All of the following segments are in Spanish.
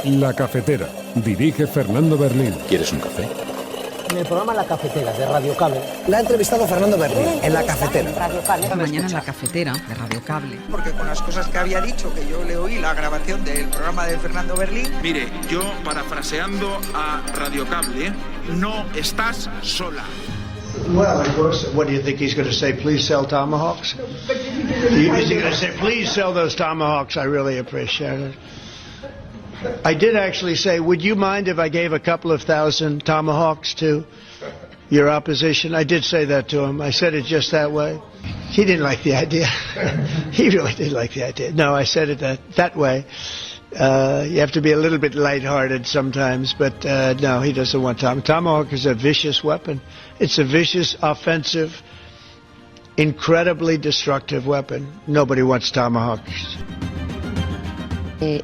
La Cafetera. Dirige Fernando Berlín. ¿Quieres un café? En el programa La Cafetera de Radio Cable la ha entrevistado Fernando Berlín en La Cafetera. Esta mañana en La Cafetera de Radio Cable. Porque con las cosas que había dicho, que yo le oí la grabación del programa de Fernando Berlín. Mire, yo parafraseando a Radio Cable, no estás sola. Well, of course, what do you think he's going to say? Please sell tomahawks? Is he going to say, please sell those tomahawks? I really appreciate it. I did actually say, would you mind if I gave a couple of thousand tomahawks to your opposition? I did say that to him. I said it just that way. He didn't like the idea. He really didn't like the idea. No, I said it that way. You have to be a little bit lighthearted sometimes, but no, he doesn't want tomahawk is a vicious weapon. It's a vicious, offensive, incredibly destructive weapon. Nobody wants tomahawks.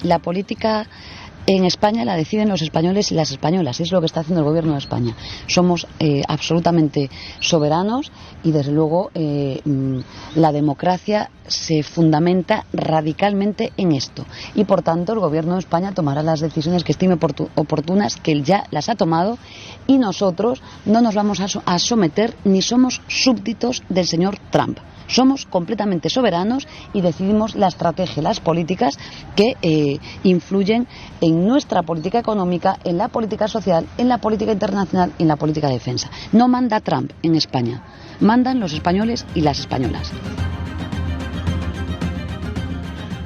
La política en España la deciden los españoles y las españolas, es lo que está haciendo el gobierno de España. Somos absolutamente soberanos y desde luego la democracia se fundamenta radicalmente en esto y por tanto el gobierno de España tomará las decisiones que estime oportunas, que él ya las ha tomado, y nosotros no nos vamos a someter ni somos súbditos del señor Trump. Somos completamente soberanos y decidimos la estrategia, las políticas que influyen en nuestra política económica, en la política social, en la política internacional y en la política de defensa. No manda Trump en España, mandan los españoles y las españolas.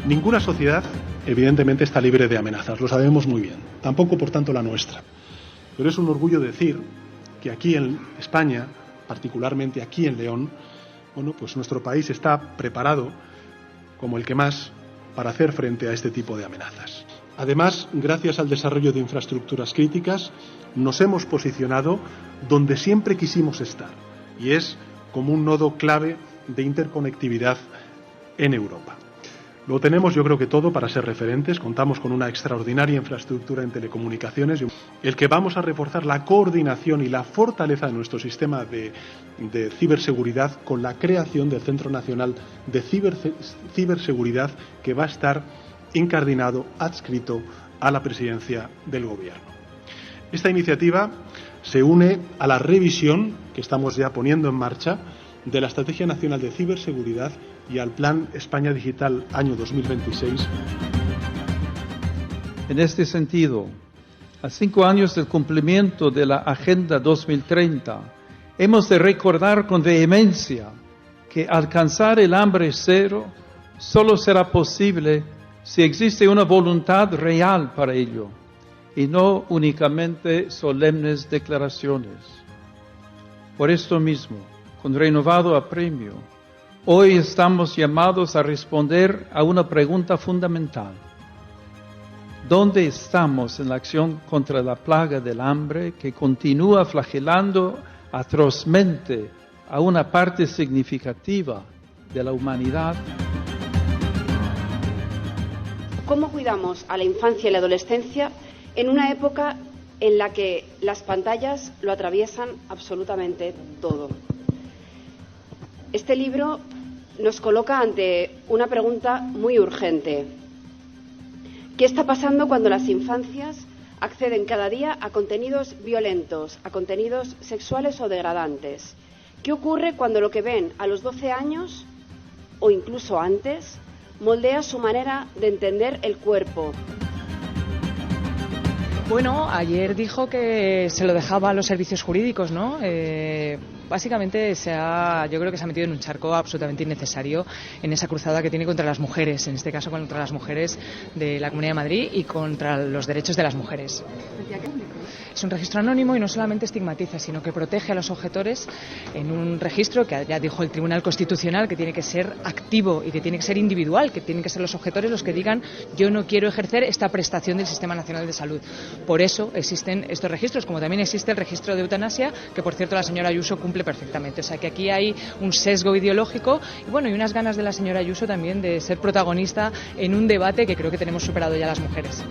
Ninguna sociedad, evidentemente, está libre de amenazas, lo sabemos muy bien, tampoco por tanto la nuestra. Pero es un orgullo decir que aquí en España, particularmente aquí en León, bueno, pues nuestro país está preparado, como el que más, para hacer frente a este tipo de amenazas. Además, gracias al desarrollo de infraestructuras críticas, nos hemos posicionado donde siempre quisimos estar, y es como un nodo clave de interconectividad en Europa. Lo tenemos, yo creo que todo para ser referentes. Contamos con una extraordinaria infraestructura en telecomunicaciones. El que vamos a reforzar la coordinación y la fortaleza de nuestro sistema de ciberseguridad con la creación del Centro Nacional de Ciberseguridad, que va a estar incardinado, adscrito a la presidencia del Gobierno. Esta iniciativa se une a la revisión que estamos ya poniendo en marcha de la Estrategia Nacional de Ciberseguridad y al Plan España Digital año 2026. En este sentido, a 5 años del cumplimiento de la Agenda 2030, hemos de recordar con vehemencia que alcanzar el hambre cero solo será posible si existe una voluntad real para ello y no únicamente solemnes declaraciones. Por esto mismo, con renovado apremio, hoy estamos llamados a responder a una pregunta fundamental. ¿Dónde estamos en la acción contra la plaga del hambre que continúa flagelando atrozmente a una parte significativa de la humanidad? ¿Cómo cuidamos a la infancia y la adolescencia en una época en la que las pantallas lo atraviesan absolutamente todo? Este libro nos coloca ante una pregunta muy urgente. ¿Qué está pasando cuando las infancias acceden cada día a contenidos violentos, a contenidos sexuales o degradantes? ¿Qué ocurre cuando lo que ven a los 12 años o incluso antes moldea su manera de entender el cuerpo? Bueno, ayer dijo que se lo dejaba a los servicios jurídicos, ¿no? Básicamente yo creo que se ha metido en un charco absolutamente innecesario en esa cruzada que tiene contra las mujeres, en este caso contra las mujeres de la Comunidad de Madrid y contra los derechos de las mujeres. Es un registro anónimo y no solamente estigmatiza, sino que protege a los objetores en un registro que ya dijo el Tribunal Constitucional que tiene que ser activo y que tiene que ser individual, que tienen que ser los objetores los que digan yo no quiero ejercer esta prestación del Sistema Nacional de Salud. Por eso existen estos registros, como también existe el registro de eutanasia, que por cierto la señora Ayuso cumple perfectamente. O sea que aquí hay un sesgo ideológico y bueno, y unas ganas de la señora Ayuso también de ser protagonista en un debate que creo que tenemos superado ya las mujeres.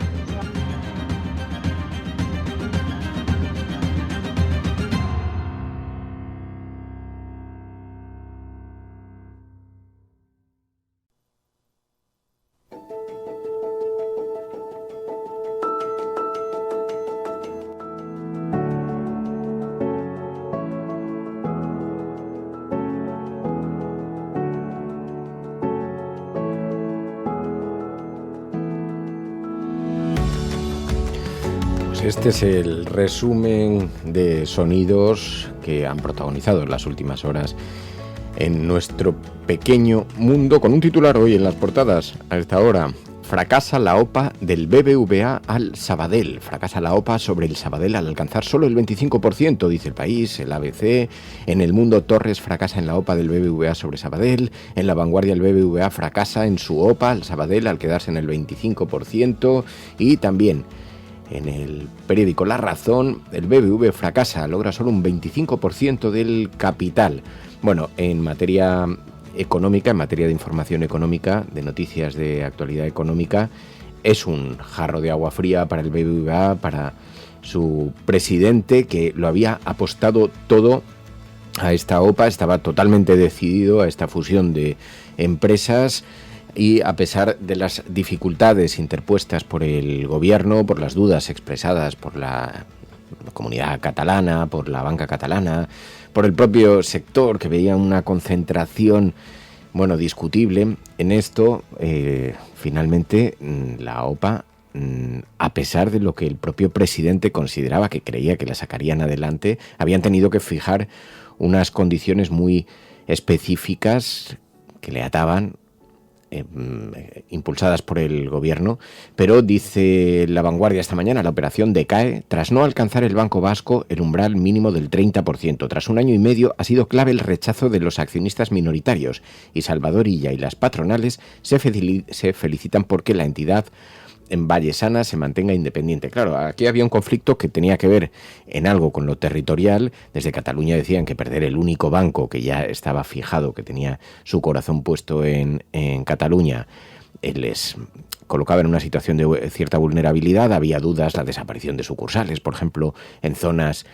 Este es el resumen de sonidos que han protagonizado en las últimas horas en nuestro pequeño mundo, con un titular hoy en las portadas a esta hora. Fracasa la OPA del BBVA al Sabadell. Fracasa la OPA sobre el Sabadell al alcanzar solo el 25%, dice El País, el ABC. En El Mundo, Torres fracasa en la OPA del BBVA sobre Sabadell. En La Vanguardia, el BBVA fracasa en su OPA al Sabadell al quedarse en el 25%. Y también en el periódico La Razón, el BBV fracasa, logra solo un 25% del capital. Bueno, en materia económica, en materia de información económica, de noticias de actualidad económica, es un jarro de agua fría para el BBVA, para su presidente, que lo había apostado todo a esta OPA, estaba totalmente decidido a esta fusión de empresas. Y a pesar de las dificultades interpuestas por el gobierno, por las dudas expresadas por la comunidad catalana, por la banca catalana, por el propio sector, que veía una concentración, bueno, discutible en esto, finalmente la OPA, a pesar de lo que el propio presidente consideraba, que creía que la sacarían adelante, habían tenido que fijar unas condiciones muy específicas que le ataban, impulsadas por el gobierno, pero dice La Vanguardia esta mañana, la operación decae tras no alcanzar el Banco Vasco el umbral mínimo del 30%. Tras un año y medio ha sido clave el rechazo de los accionistas minoritarios, y Salvador Illa y las patronales se felicitan porque la entidad en Vallesana se mantenga independiente. Claro, aquí había un conflicto que tenía que ver en algo con lo territorial. Desde Cataluña decían que perder el único banco que ya estaba fijado, que tenía su corazón puesto en Cataluña, les colocaba en una situación de cierta vulnerabilidad. Había dudas, la desaparición de sucursales, por ejemplo, en zonas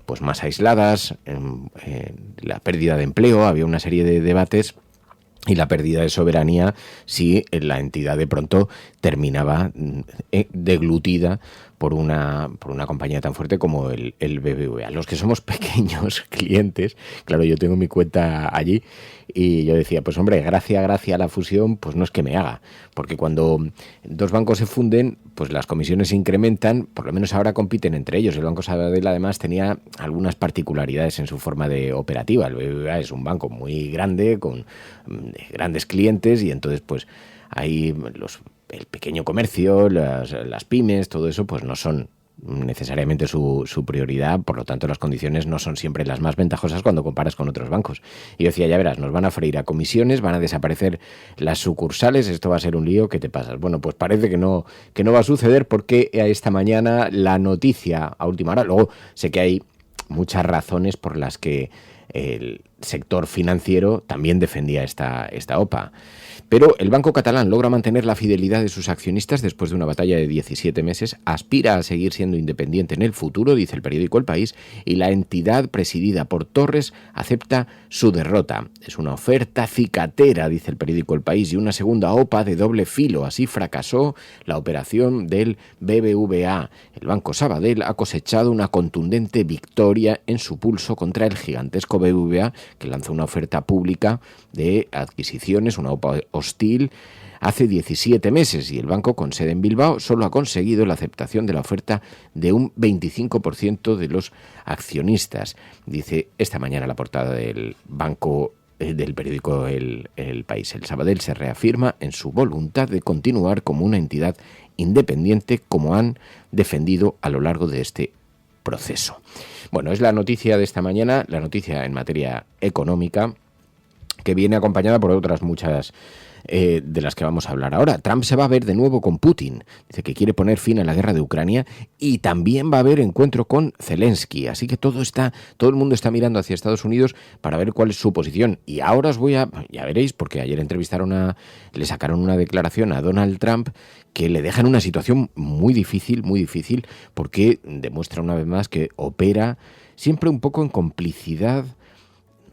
pues más aisladas, la pérdida de empleo, había una serie de debates. Y la pérdida de soberanía si la entidad de pronto terminaba deglutida por una compañía tan fuerte como el BBVA. Los que somos pequeños clientes, claro, yo tengo mi cuenta allí y yo decía, pues hombre, gracia a la fusión, pues no es que me haga, porque cuando dos bancos se funden, pues las comisiones se incrementan, por lo menos ahora compiten entre ellos. El Banco Sabadell además tenía algunas particularidades en su forma de operativa. El BBVA es un banco muy grande, con grandes clientes, y entonces pues ahí el pequeño comercio, las pymes, todo eso, pues no son necesariamente su prioridad, por lo tanto las condiciones no son siempre las más ventajosas cuando comparas con otros bancos. Y yo decía, ya verás, nos van a freír a comisiones, van a desaparecer las sucursales, esto va a ser un lío, ¿qué te pasas? Bueno, pues parece que no va a suceder, porque esta mañana la noticia a última hora, luego sé que hay muchas razones por las que el sector financiero también defendía esta OPA. Pero el Banco Catalán logra mantener la fidelidad de sus accionistas después de una batalla de 17 meses, aspira a seguir siendo independiente en el futuro, dice el periódico El País, y la entidad presidida por Torres acepta su derrota. Es una oferta cicatera, dice el periódico El País, y una segunda OPA de doble filo. Así fracasó la operación del BBVA. El Banco Sabadell ha cosechado una contundente victoria en su pulso contra el gigantesco BBVA, que lanzó una oferta pública de adquisiciones, una OPA hostil, hace 17 meses, y el banco, con sede en Bilbao, solo ha conseguido la aceptación de la oferta de un 25% de los accionistas. Dice esta mañana la portada del banco, del periódico El País. El Sabadell se reafirma en su voluntad de continuar como una entidad independiente, como han defendido a lo largo de este proceso. Bueno, es la noticia de esta mañana, la noticia en materia económica, que viene acompañada por otras muchas de las que vamos a hablar ahora. Trump se va a ver de nuevo con Putin. Dice que quiere poner fin a la guerra de Ucrania, y también va a haber encuentro con Zelensky. Así que todo el mundo está mirando hacia Estados Unidos para ver cuál es su posición. Y ahora ya veréis, porque ayer le sacaron una declaración a Donald Trump que le deja en una situación muy difícil, porque demuestra una vez más que opera siempre un poco en complicidad,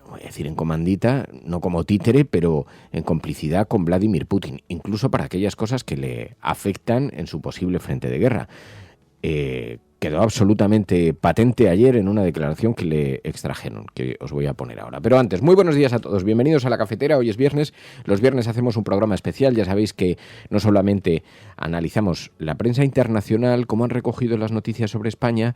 voy a decir en comandita, no como títere, pero en complicidad con Vladimir Putin, incluso para aquellas cosas que le afectan en su posible frente de guerra. quedó absolutamente patente ayer en una declaración que le extrajeron, que os voy a poner ahora. Pero antes, muy buenos días a todos, bienvenidos a La Cafetera. Hoy es viernes, los viernes hacemos un programa especial. Ya sabéis que no solamente analizamos la prensa internacional, cómo han recogido las noticias sobre España,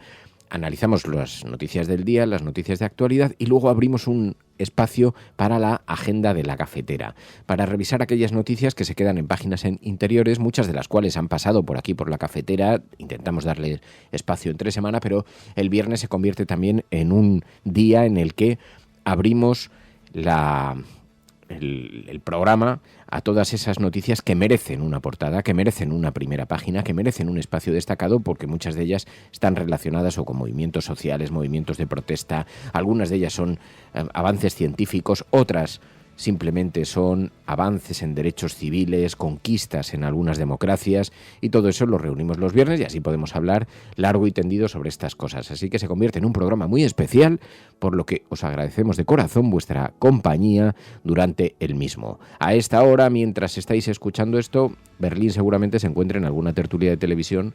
analizamos las noticias del día, las noticias de actualidad, y luego abrimos un espacio para la agenda de La Cafetera, para revisar aquellas noticias que se quedan en páginas interiores, muchas de las cuales han pasado por aquí por La Cafetera. Intentamos darle espacio entre semana, pero el viernes se convierte también en un día en el que abrimos el programa a todas esas noticias que merecen una portada, que merecen una primera página, que merecen un espacio destacado, porque muchas de ellas están relacionadas o con movimientos sociales, movimientos de protesta. Algunas de ellas son avances científicos, otras simplemente son avances en derechos civiles, conquistas en algunas democracias, y todo eso lo reunimos los viernes y así podemos hablar largo y tendido sobre estas cosas. Así que se convierte en un programa muy especial, por lo que os agradecemos de corazón vuestra compañía durante el mismo. A esta hora, mientras estáis escuchando esto, Berlín seguramente se encuentra en alguna tertulia de televisión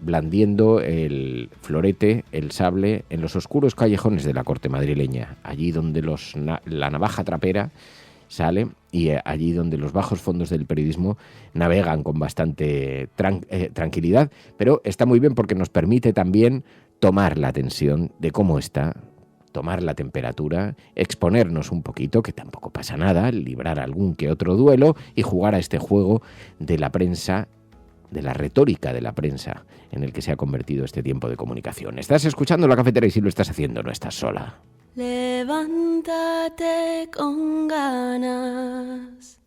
blandiendo el florete, el sable, en los oscuros callejones de la corte madrileña, allí donde la navaja trapera sale y allí donde los bajos fondos del periodismo navegan con bastante tranquilidad, pero está muy bien porque nos permite también tomar la tensión de cómo está, tomar la temperatura, exponernos un poquito, que tampoco pasa nada, librar algún que otro duelo y jugar a este juego de la prensa, de la retórica de la prensa, en el que se ha convertido este tiempo de comunicación. Estás escuchando La Cafetera y si lo estás haciendo, no estás sola. Levántate con ganas,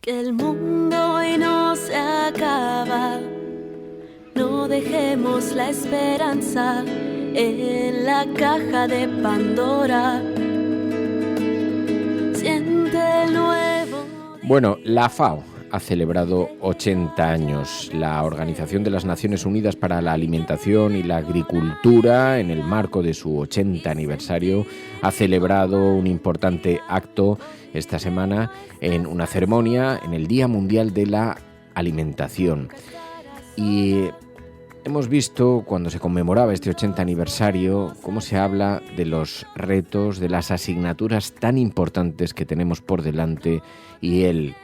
que el mundo hoy no se acaba. No dejemos la esperanza en la caja de Pandora. Siente el nuevo. Bueno, la FAO ha celebrado 80 años. La Organización de las Naciones Unidas para la Alimentación y la Agricultura, en el marco de su 80 aniversario, ha celebrado un importante acto esta semana en una ceremonia en el Día Mundial de la Alimentación. Y hemos visto, cuando se conmemoraba este 80 aniversario, cómo se habla de los retos, de las asignaturas tan importantes que tenemos por delante y el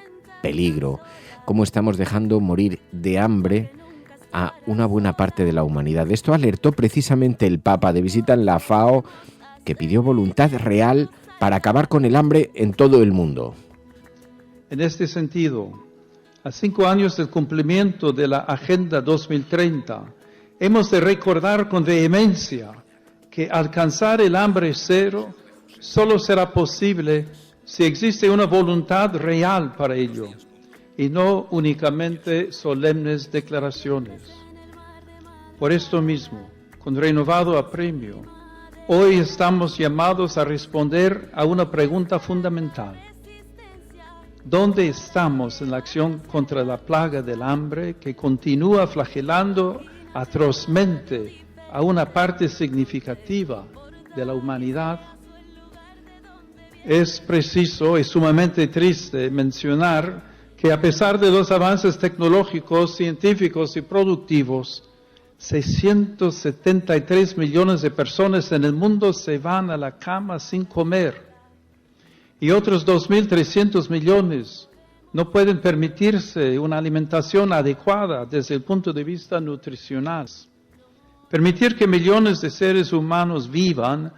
peligro, cómo estamos dejando morir de hambre a una buena parte de la humanidad. De esto alertó precisamente el Papa de visita en la FAO, que pidió voluntad real para acabar con el hambre en todo el mundo. En este sentido, a 5 años del cumplimiento de la Agenda 2030, hemos de recordar con vehemencia que alcanzar el hambre cero solo será posible si existe una voluntad real para ello, y no únicamente solemnes declaraciones. Por esto mismo, con renovado apremio, hoy estamos llamados a responder a una pregunta fundamental. ¿Dónde estamos en la acción contra la plaga del hambre que continúa flagelando atrozmente a una parte significativa de la humanidad? Es preciso y sumamente triste mencionar que a pesar de los avances tecnológicos, científicos y productivos, 673 millones de personas en el mundo se van a la cama sin comer y otros 2.300 millones no pueden permitirse una alimentación adecuada desde el punto de vista nutricional. Permitir que millones de seres humanos vivan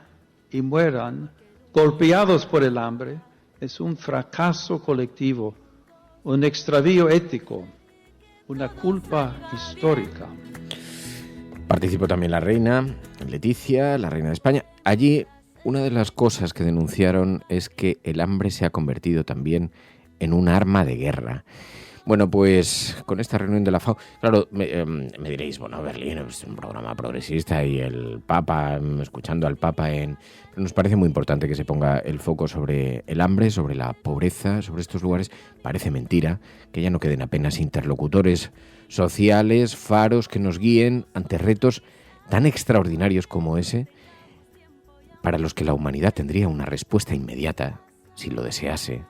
y mueran golpeados por el hambre es un fracaso colectivo, un extravío ético, una culpa histórica. Participó también la reina Leticia, la reina de España. Allí, una de las cosas que denunciaron es que el hambre se ha convertido también en un arma de guerra. Bueno, pues con esta reunión de la FAO, claro, me diréis, bueno, Berlín es un programa progresista y el Papa, escuchando al Papa nos parece muy importante que se ponga el foco sobre el hambre, sobre la pobreza, sobre estos lugares. Parece mentira que ya no queden apenas interlocutores sociales, faros que nos guíen ante retos tan extraordinarios como ese, para los que la humanidad tendría una respuesta inmediata, si lo desease.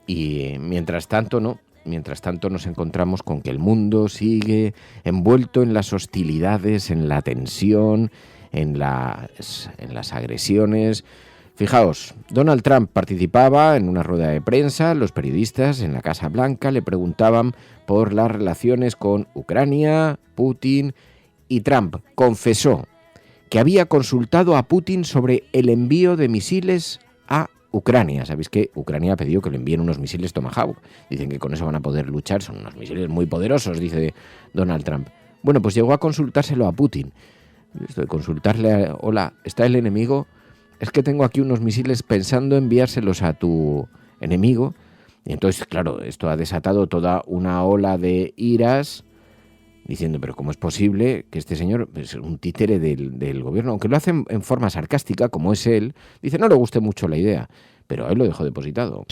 Y mientras tanto, no. mientras tanto nos encontramos con que el mundo sigue envuelto en las hostilidades, en la tensión, en las agresiones. Fijaos, Donald Trump participaba en una rueda de prensa, los periodistas en la Casa Blanca le preguntaban por las relaciones con Ucrania, Putin, y Trump confesó que había consultado a Putin sobre el envío de misiles a Ucrania. Sabéis que Ucrania ha pedido que le envíen unos misiles Tomahawk. Dicen que con eso van a poder luchar, son unos misiles muy poderosos, dice Donald Trump. Bueno, pues llegó a consultárselo a Putin. Esto de consultarle, hola, ¿está el enemigo? Es que tengo aquí unos misiles pensando enviárselos a tu enemigo. Y entonces, claro, esto ha desatado toda una ola de iras, diciendo, pero ¿cómo es posible que este señor es un títere del gobierno? Aunque lo hace en forma sarcástica, como es él, dice, no le guste mucho la idea, pero a él lo dejó depositado.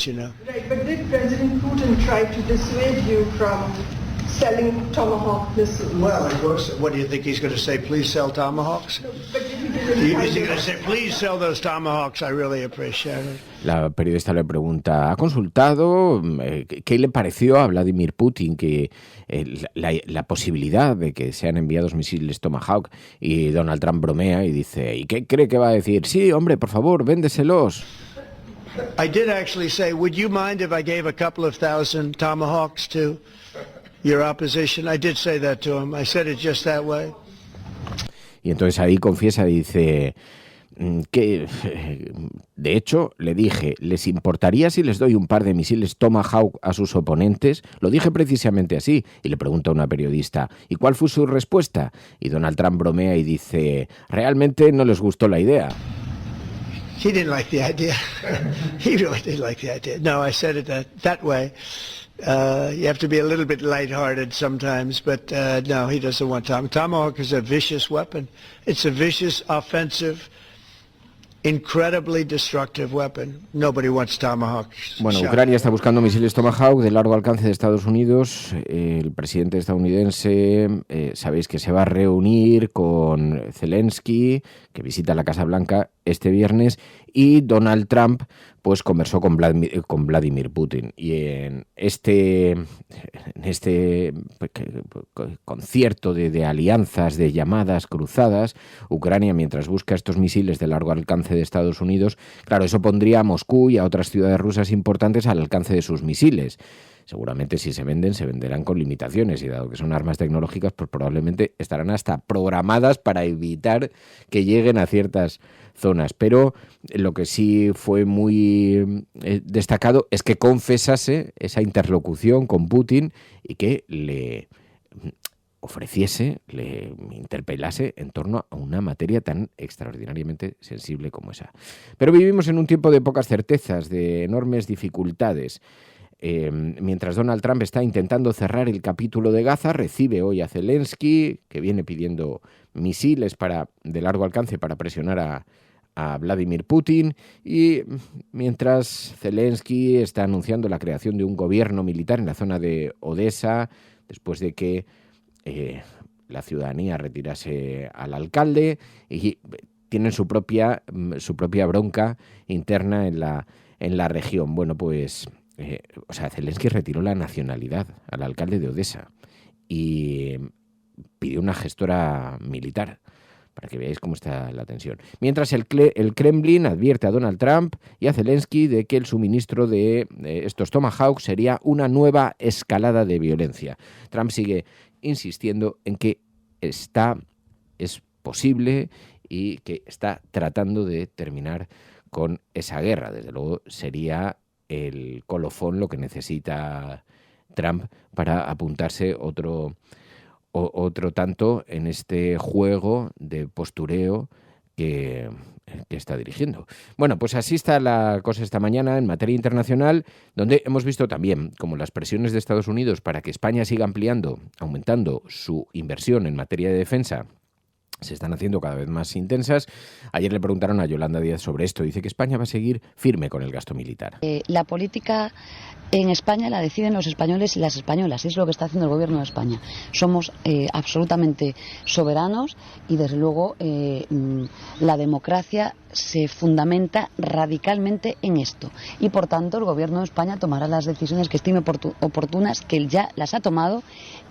Selling Tomahawk missiles. Well, of course. What do you think he's going to say? Please sell Tomahawks? Is he going to say, please sell those Tomahawks? I really appreciate it. La periodista le pregunta, ¿ha consultado qué le pareció a Vladimir Putin que la posibilidad de que sean enviados misiles Tomahawk? Y Donald Trump bromea y dice, ¿y qué cree que va a decir? Sí, hombre, por favor, véndeselos. I did actually say, would you mind if I gave a couple of thousand Tomahawks to your opposition? I did say that to him. I said it just that way. Y entonces ahí confiesa y dice que, de hecho, le dije, ¿les importaría si les doy un par de misiles Tomahawk a sus oponentes? Lo dije precisamente así. Y le pregunta a una periodista, ¿y cuál fue su respuesta? Y Donald Trump bromea y dice, realmente no les gustó la idea. He didn't like the idea. He really didn't like the idea. No, I said it that way. You have to be a little bit lighthearted sometimes, but no, he doesn't want Tomahawk is a vicious weapon. It's a vicious, offensive, incredibly destructive weapon. Nobody wants Tomahawks. Bueno, Ucrania está buscando misiles Tomahawk de largo alcance de Estados Unidos. El presidente estadounidense, sabéis que se va a reunir con Zelensky, que visita la Casa Blanca este viernes, y Donald Trump pues conversó con Vladimir Putin. Y en este concierto de alianzas, de llamadas cruzadas, Ucrania, mientras busca estos misiles de largo alcance de Estados Unidos, claro, eso pondría a Moscú y a otras ciudades rusas importantes al alcance de sus misiles. Seguramente si se venden, se venderán con limitaciones y dado que son armas tecnológicas, pues probablemente estarán hasta programadas para evitar que lleguen a ciertas zonas. Pero lo que sí fue muy destacado es que confesase esa interlocución con Putin y que le ofreciese, le interpelase en torno a una materia tan extraordinariamente sensible como esa. Pero vivimos en un tiempo de pocas certezas, de enormes dificultades. Mientras Donald Trump está intentando cerrar el capítulo de Gaza, recibe hoy a Zelensky, que viene pidiendo misiles de largo alcance para presionar a Vladimir Putin, y mientras Zelensky está anunciando la creación de un gobierno militar en la zona de Odessa, después de que la ciudadanía retirase al alcalde, y tienen su propia bronca interna en la región. Bueno, pues Zelensky retiró la nacionalidad al alcalde de Odessa y pidió una gestora militar, para que veáis cómo está la tensión. Mientras el Kremlin advierte a Donald Trump y a Zelensky de que el suministro de estos Tomahawk sería una nueva escalada de violencia. Trump sigue insistiendo en que es posible y que está tratando de terminar con esa guerra. Desde luego sería el colofón lo que necesita Trump para apuntarse otro tanto en este juego de postureo que está dirigiendo. Bueno, pues así está la cosa esta mañana en materia internacional, donde hemos visto también como las presiones de Estados Unidos para que España siga aumentando su inversión en materia de defensa, se están haciendo cada vez más intensas. Ayer le preguntaron a Yolanda Díaz sobre esto. Dice que España va a seguir firme con el gasto militar. La política en España la deciden los españoles y las españolas. Es lo que está haciendo el gobierno de España. Somos absolutamente soberanos y, desde luego, la democracia se fundamenta radicalmente en esto. Y, por tanto, el gobierno de España tomará las decisiones que estime oportunas, que él ya las ha tomado,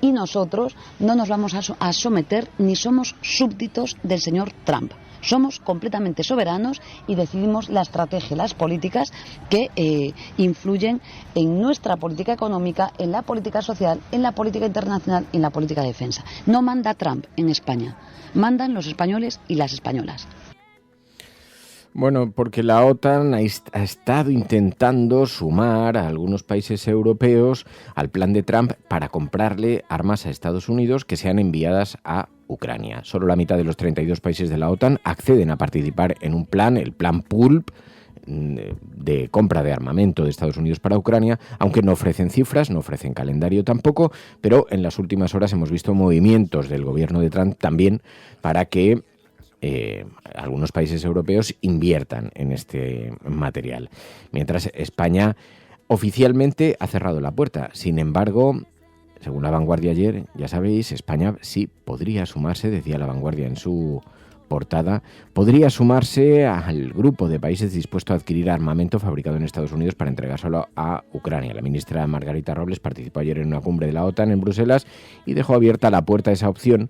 y nosotros no nos vamos a someter ni somos súbditos del señor Trump. Somos completamente soberanos y decidimos la estrategia, las políticas que influyen en nuestra política económica, en la política social, en la política internacional y en la política de defensa. No manda Trump en España, mandan los españoles y las españolas. Bueno, porque la OTAN ha estado intentando sumar a algunos países europeos al plan de Trump para comprarle armas a Estados Unidos que sean enviadas a Ucrania. Solo la mitad de los 32 países de la OTAN acceden a participar en un plan, el plan PULP, de compra de armamento de Estados Unidos para Ucrania, aunque no ofrecen cifras, no ofrecen calendario tampoco, pero en las últimas horas hemos visto movimientos del gobierno de Trump también para que algunos países europeos inviertan en este material. Mientras España oficialmente ha cerrado la puerta. Sin embargo, según La Vanguardia ayer, ya sabéis, España sí podría sumarse, decía La Vanguardia en su portada, podría sumarse al grupo de países dispuestos a adquirir armamento fabricado en Estados Unidos para entregárselo a Ucrania. La ministra Margarita Robles participó ayer en una cumbre de la OTAN en Bruselas y dejó abierta la puerta a esa opción,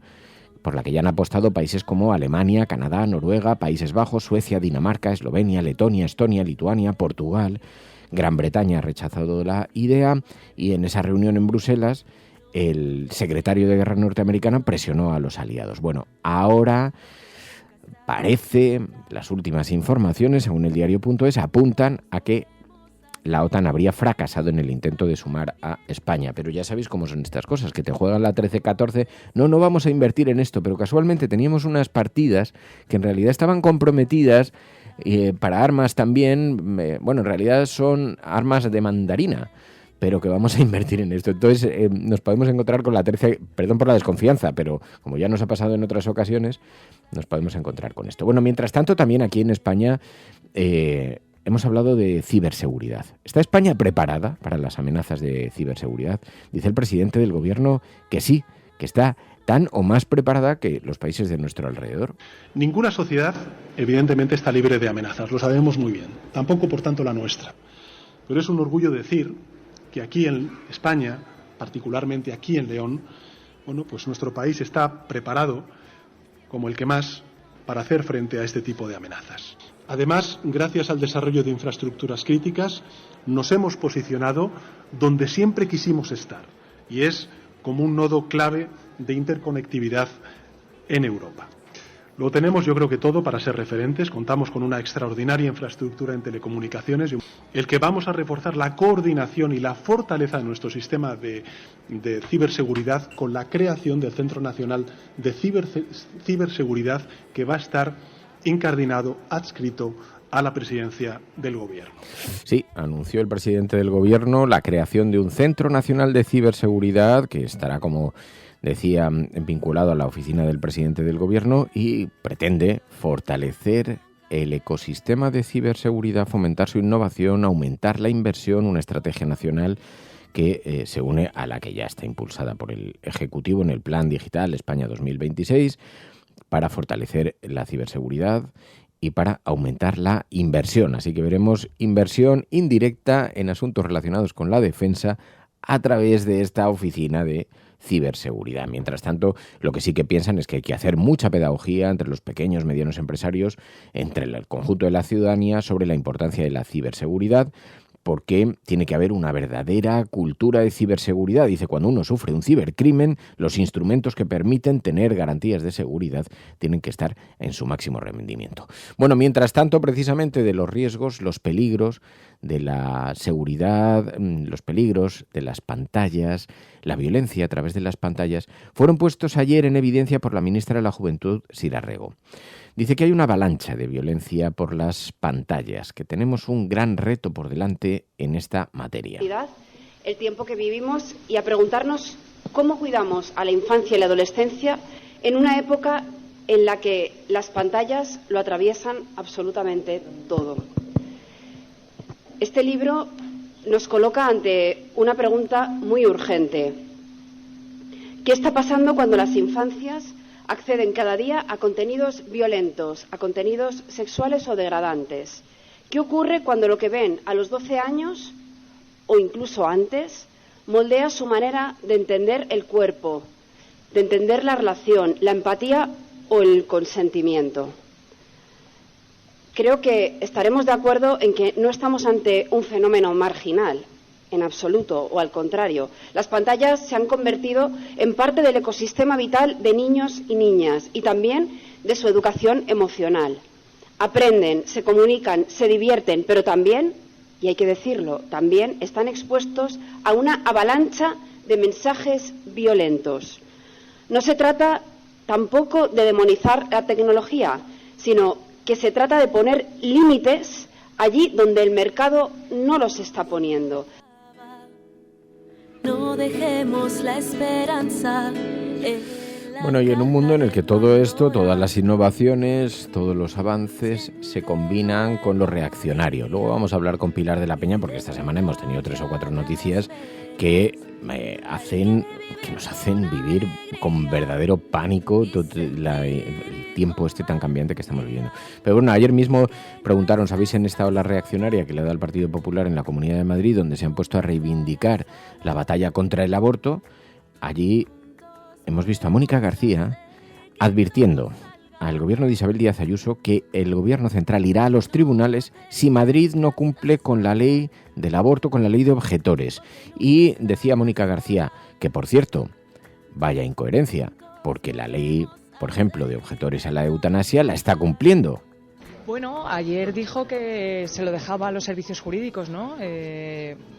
por la que ya han apostado países como Alemania, Canadá, Noruega, Países Bajos, Suecia, Dinamarca, Eslovenia, Letonia, Estonia, Lituania, Portugal. Gran Bretaña ha rechazado la idea y en esa reunión en Bruselas el secretario de Guerra norteamericano presionó a los aliados. Bueno, ahora parece, las últimas informaciones, según el diario.es, apuntan a que la OTAN habría fracasado en el intento de sumar a España. Pero ya sabéis cómo son estas cosas, que te juegan la 13-14. No vamos a invertir en esto, pero casualmente teníamos unas partidas que en realidad estaban comprometidas para armas también. Bueno, en realidad son armas de mandarina, pero que vamos a invertir en esto. Entonces nos podemos encontrar con la 13, perdón por la desconfianza, pero como ya nos ha pasado en otras ocasiones, nos podemos encontrar con esto. Bueno, mientras tanto, también aquí en España hemos hablado de ciberseguridad. ¿Está España preparada para las amenazas de ciberseguridad? Dice el presidente del gobierno que sí, que está tan o más preparada que los países de nuestro alrededor. Ninguna sociedad, evidentemente, está libre de amenazas, lo sabemos muy bien. Tampoco, por tanto, la nuestra. Pero es un orgullo decir que aquí en España, particularmente aquí en León, bueno, pues nuestro país está preparado como el que más para hacer frente a este tipo de amenazas. Además, gracias al desarrollo de infraestructuras críticas, nos hemos posicionado donde siempre quisimos estar, y es como un nodo clave de interconectividad en Europa. Lo tenemos, yo creo que todo para ser referentes. Contamos con una extraordinaria infraestructura en telecomunicaciones. El que vamos a reforzar la coordinación y la fortaleza de nuestro sistema de ciberseguridad con la creación del Centro Nacional de Ciberseguridad, que va a estar incardinado, adscrito a la presidencia del Gobierno. Sí, anunció el presidente del Gobierno la creación de un Centro Nacional de Ciberseguridad que estará, como decía, vinculado a la oficina del presidente del Gobierno y pretende fortalecer el ecosistema de ciberseguridad, fomentar su innovación, aumentar la inversión, una estrategia nacional que se une a la que ya está impulsada por el Ejecutivo en el Plan Digital España 2026 para fortalecer la ciberseguridad y para aumentar la inversión. Así que veremos inversión indirecta en asuntos relacionados con la defensa a través de esta oficina de ciberseguridad. Mientras tanto, lo que sí que piensan es que hay que hacer mucha pedagogía entre los pequeños, medianos empresarios, entre el conjunto de la ciudadanía sobre la importancia de la ciberseguridad, porque tiene que haber una verdadera cultura de ciberseguridad. Dice, cuando uno sufre un cibercrimen, los instrumentos que permiten tener garantías de seguridad tienen que estar en su máximo rendimiento. Bueno, mientras tanto, precisamente de los riesgos, los peligros de la seguridad, los peligros de las pantallas, la violencia a través de las pantallas, fueron puestos ayer en evidencia por la ministra de la Juventud, Sira Rego. Dice que hay una avalancha de violencia por las pantallas, que tenemos un gran reto por delante en esta materia. El tiempo que vivimos y a preguntarnos cómo cuidamos a la infancia y la adolescencia en una época en la que las pantallas lo atraviesan absolutamente todo. Este libro nos coloca ante una pregunta muy urgente. ¿Qué está pasando cuando las infancias acceden cada día a contenidos violentos, a contenidos sexuales o degradantes? ¿Qué ocurre cuando lo que ven a los 12 años o incluso antes moldea su manera de entender el cuerpo, de entender la relación, la empatía o el consentimiento? Creo que estaremos de acuerdo en que no estamos ante un fenómeno marginal, en absoluto, o al contrario. Las pantallas se han convertido en parte del ecosistema vital de niños y niñas y también de su educación emocional. Aprenden, se comunican, se divierten, pero también, y hay que decirlo, también están expuestos a una avalancha de mensajes violentos. No se trata tampoco de demonizar la tecnología, sino que se trata de poner límites allí donde el mercado no los está poniendo. No dejemos la esperanza. Bueno, y en un mundo en el que todo esto, todas las innovaciones, todos los avances se combinan con lo reaccionario. Luego vamos a hablar con Pilar de la Peña porque esta semana hemos tenido 3 o 4 noticias que nos hacen vivir con verdadero pánico el tiempo tan cambiante que estamos viviendo. Pero bueno, ayer mismo preguntaron, ¿sabéis en esta ola reaccionaria que le da el Partido Popular en la Comunidad de Madrid, donde se han puesto a reivindicar la batalla contra el aborto? Allí hemos visto a Mónica García advirtiendo al gobierno de Isabel Díaz Ayuso que el gobierno central irá a los tribunales si Madrid no cumple con la ley del aborto, con la ley de objetores. Y decía Mónica García que, por cierto, vaya incoherencia, porque la ley, por ejemplo, de objetores a la eutanasia la está cumpliendo. Bueno, ayer dijo que se lo dejaba a los servicios jurídicos, ¿no?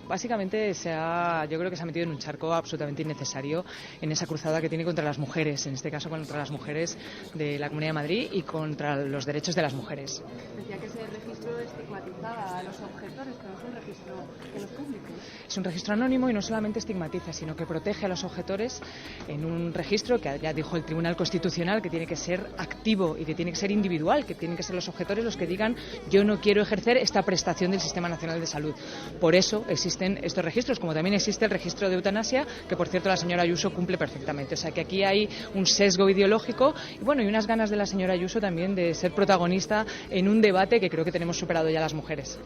Básicamente yo creo que se ha metido en un charco absolutamente innecesario en esa cruzada que tiene contra las mujeres, en este caso contra las mujeres de la Comunidad de Madrid y contra los derechos de las mujeres. Decía que ese registro estigmatizaba a los objetores, pero es un registro que los públicos. Es un registro anónimo y no solamente estigmatiza, sino que protege a los objetores en un registro que ya dijo el Tribunal Constitucional que tiene que ser activo y que tiene que ser individual, que tienen que ser los objetores los que digan yo no quiero ejercer esta prestación del Sistema Nacional de Salud. Por eso existen estos registros, como también existe el registro de eutanasia, que por cierto la señora Ayuso cumple perfectamente. O sea que aquí hay un sesgo ideológico y bueno, y unas ganas de la señora Ayuso también de ser protagonista en un debate que creo que tenemos superado ya las mujeres.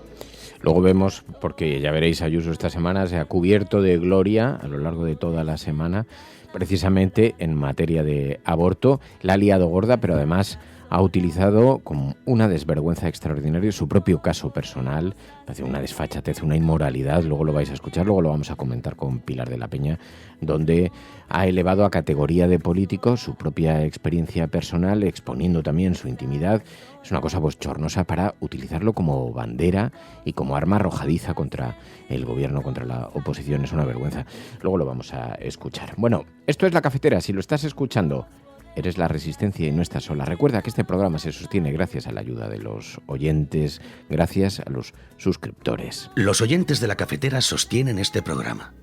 Luego vemos, porque ya veréis, Ayuso esta semana se ha cubierto de gloria a lo largo de toda la semana, precisamente en materia de aborto. La ha liado gorda, pero además ha utilizado con una desvergüenza extraordinaria su propio caso personal, parece una desfachatez, una inmoralidad, luego lo vais a escuchar, luego lo vamos a comentar con Pilar de la Peña, donde ha elevado a categoría de político su propia experiencia personal, exponiendo también su intimidad. Es una cosa bochornosa para utilizarlo como bandera y como arma arrojadiza contra el gobierno, contra la oposición. Es una vergüenza. Luego lo vamos a escuchar. Bueno, esto es La Cafetera. Si lo estás escuchando, eres la resistencia y no estás sola. Recuerda que este programa se sostiene gracias a la ayuda de los oyentes, gracias a los suscriptores. Los oyentes de La Cafetera sostienen este programa.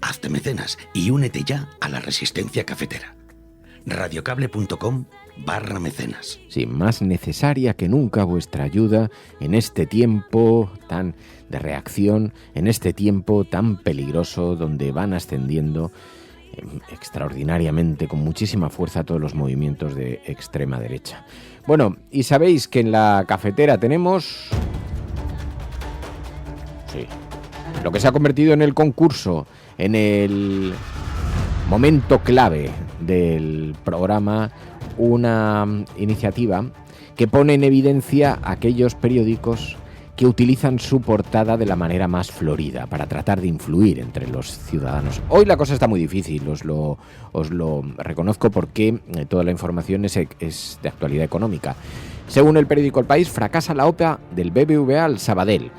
Hazte mecenas y únete ya a la resistencia cafetera. radiocable.com/mecenas. Sí, más necesaria que nunca vuestra ayuda en este tiempo tan de reacción, en este tiempo tan peligroso donde van ascendiendo extraordinariamente, con muchísima fuerza, todos los movimientos de extrema derecha. Bueno, y sabéis que en La Cafetera tenemos lo que se ha convertido en el concurso, en el momento clave del programa, una iniciativa que pone en evidencia aquellos periódicos que utilizan su portada de la manera más florida para tratar de influir entre los ciudadanos. Hoy la cosa está muy difícil, os lo reconozco, porque toda la información es de actualidad económica. Según el periódico El País, fracasa la OPA del BBVA al Sabadell.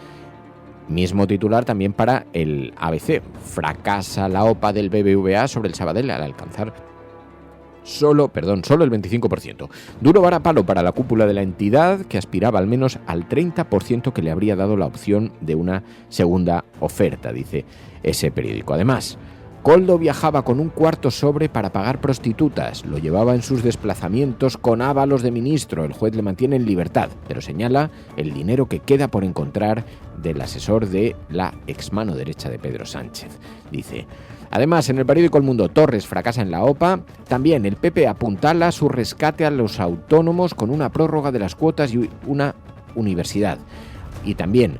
Mismo titular también para el ABC. Fracasa la OPA del BBVA sobre el Sabadell al alcanzar solo el 25%. Duro varapalo para la cúpula de la entidad, que aspiraba al menos al 30% que le habría dado la opción de una segunda oferta, dice ese periódico. Además, Koldo viajaba con un cuarto sobre para pagar prostitutas. Lo llevaba en sus desplazamientos con Ábalos de ministro. El juez le mantiene en libertad, pero señala el dinero que queda por encontrar del asesor de la exmano derecha de Pedro Sánchez. Dice: además, en el periódico El Mundo, Torres fracasa en la OPA. También el PP apuntala su rescate a los autónomos con una prórroga de las cuotas y una universidad. Y también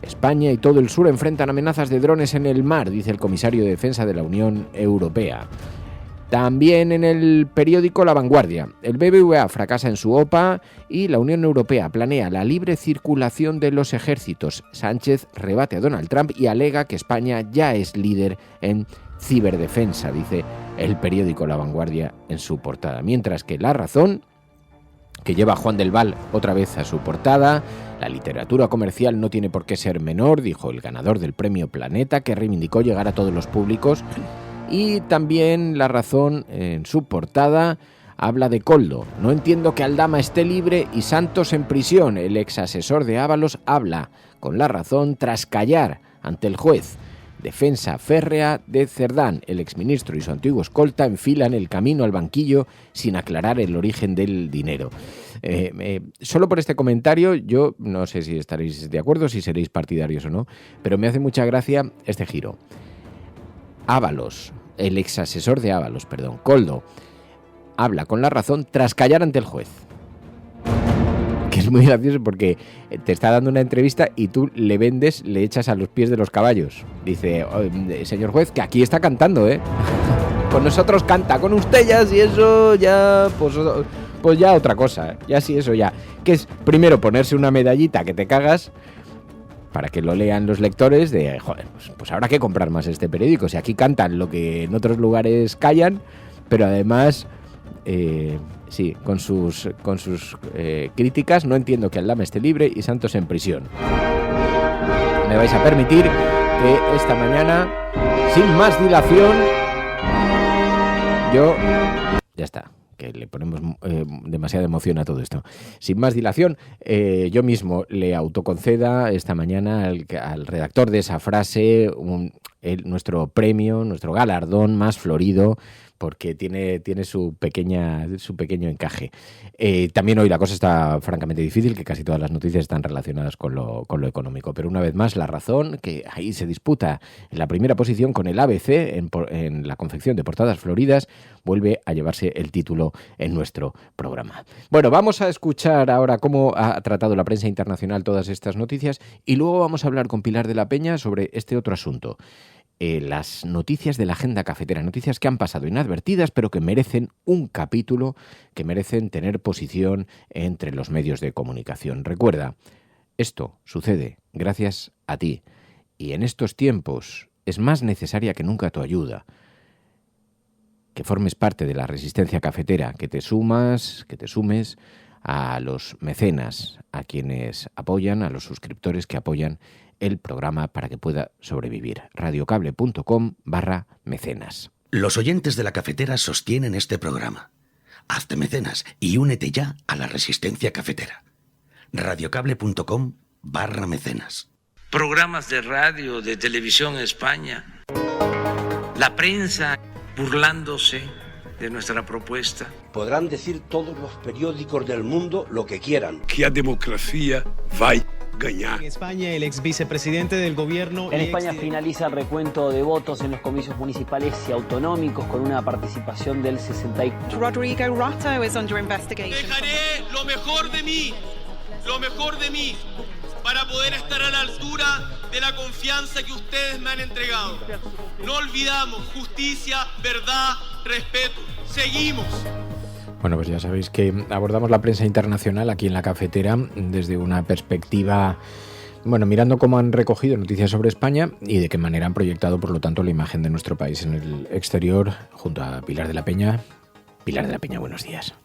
España y todo el sur enfrentan amenazas de drones en el mar, dice el comisario de Defensa de la Unión Europea. También en el periódico La Vanguardia, el BBVA fracasa en su OPA y la Unión Europea planea la libre circulación de los ejércitos. Sánchez rebate a Donald Trump y alega que España ya es líder en ciberdefensa, dice el periódico La Vanguardia en su portada. Mientras que La Razón, que lleva a Juan del Val otra vez a su portada: la literatura comercial no tiene por qué ser menor, dijo el ganador del premio Planeta, que reivindicó llegar a todos los públicos. Y también La Razón, en su portada, habla de Koldo. No entiendo que Aldama esté libre y Santos en prisión. El ex asesor de Ábalos habla con La Razón tras callar ante el juez. Defensa férrea de Cerdán. El exministro y su antiguo escolta enfilan el camino al banquillo sin aclarar el origen del dinero. Solo por este comentario, yo no sé si estaréis de acuerdo, si seréis partidarios o no, pero me hace mucha gracia este giro. Ábalos, el ex asesor de Ábalos, Koldo, habla con La Razón tras callar ante el juez. Que es muy gracioso porque te está dando una entrevista y tú le echas a los pies de los caballos. Dice: señor juez, que aquí está cantando, ¿eh? Con nosotros canta, con usted ya, si eso ya, pues ya otra cosa, ¿eh? Ya si eso ya. Que es primero ponerse una medallita que te cagas, para que lo lean los lectores de, joder, pues habrá que comprar más este periódico. Si aquí cantan lo que en otros lugares callan, pero además... sí, con sus críticas. No entiendo que Aldama esté libre y Santos en prisión. Me vais a permitir que esta mañana, sin más dilación, ya está, que le ponemos demasiada emoción a todo esto. Sin más dilación, yo mismo le autoconceda esta mañana al redactor de esa frase nuestro premio, nuestro galardón más florido, porque tiene su pequeño encaje. También hoy la cosa está francamente difícil, que casi todas las noticias están relacionadas con lo económico. Pero una vez más, La Razón, que ahí se disputa en la primera posición con el ABC en la confección de portadas floridas, vuelve a llevarse el título en nuestro programa. Bueno, vamos a escuchar ahora cómo ha tratado la prensa internacional todas estas noticias y luego vamos a hablar con Pilar de la Peña sobre este otro asunto. Las noticias de la agenda cafetera, noticias que han pasado inadvertidas, pero que merecen un capítulo, que merecen tener posición entre los medios de comunicación. Recuerda, esto sucede gracias a ti, y en estos tiempos es más necesaria que nunca tu ayuda. Que formes parte de la resistencia cafetera, que te sumes a los mecenas, a quienes apoyan, a los suscriptores que apoyan el programa para que pueda sobrevivir. radiocable.com/mecenas. Los oyentes de la cafetera sostienen este programa. Hazte mecenas y únete ya a la resistencia cafetera. radiocable.com/mecenas. Programas de radio, de televisión en España. La prensa burlándose de nuestra propuesta. Podrán decir todos los periódicos del mundo lo que quieran. Que a democracia vai ganhar. En España, el ex vicepresidente del gobierno... En España finaliza el recuento de votos en los comicios municipales y autonómicos con una participación del 64%. Rodrigo Rato is under investigation. Dejaré lo mejor de mí, para poder estar a la altura de la confianza que ustedes me han entregado. No olvidamos justicia, verdad, respeto. Seguimos. Bueno, pues ya sabéis que abordamos la prensa internacional aquí en la cafetera desde una perspectiva, mirando cómo han recogido noticias sobre España y de qué manera han proyectado, por lo tanto, la imagen de nuestro país en el exterior, junto a Pilar de la Peña. Pilar de la Peña, buenos días.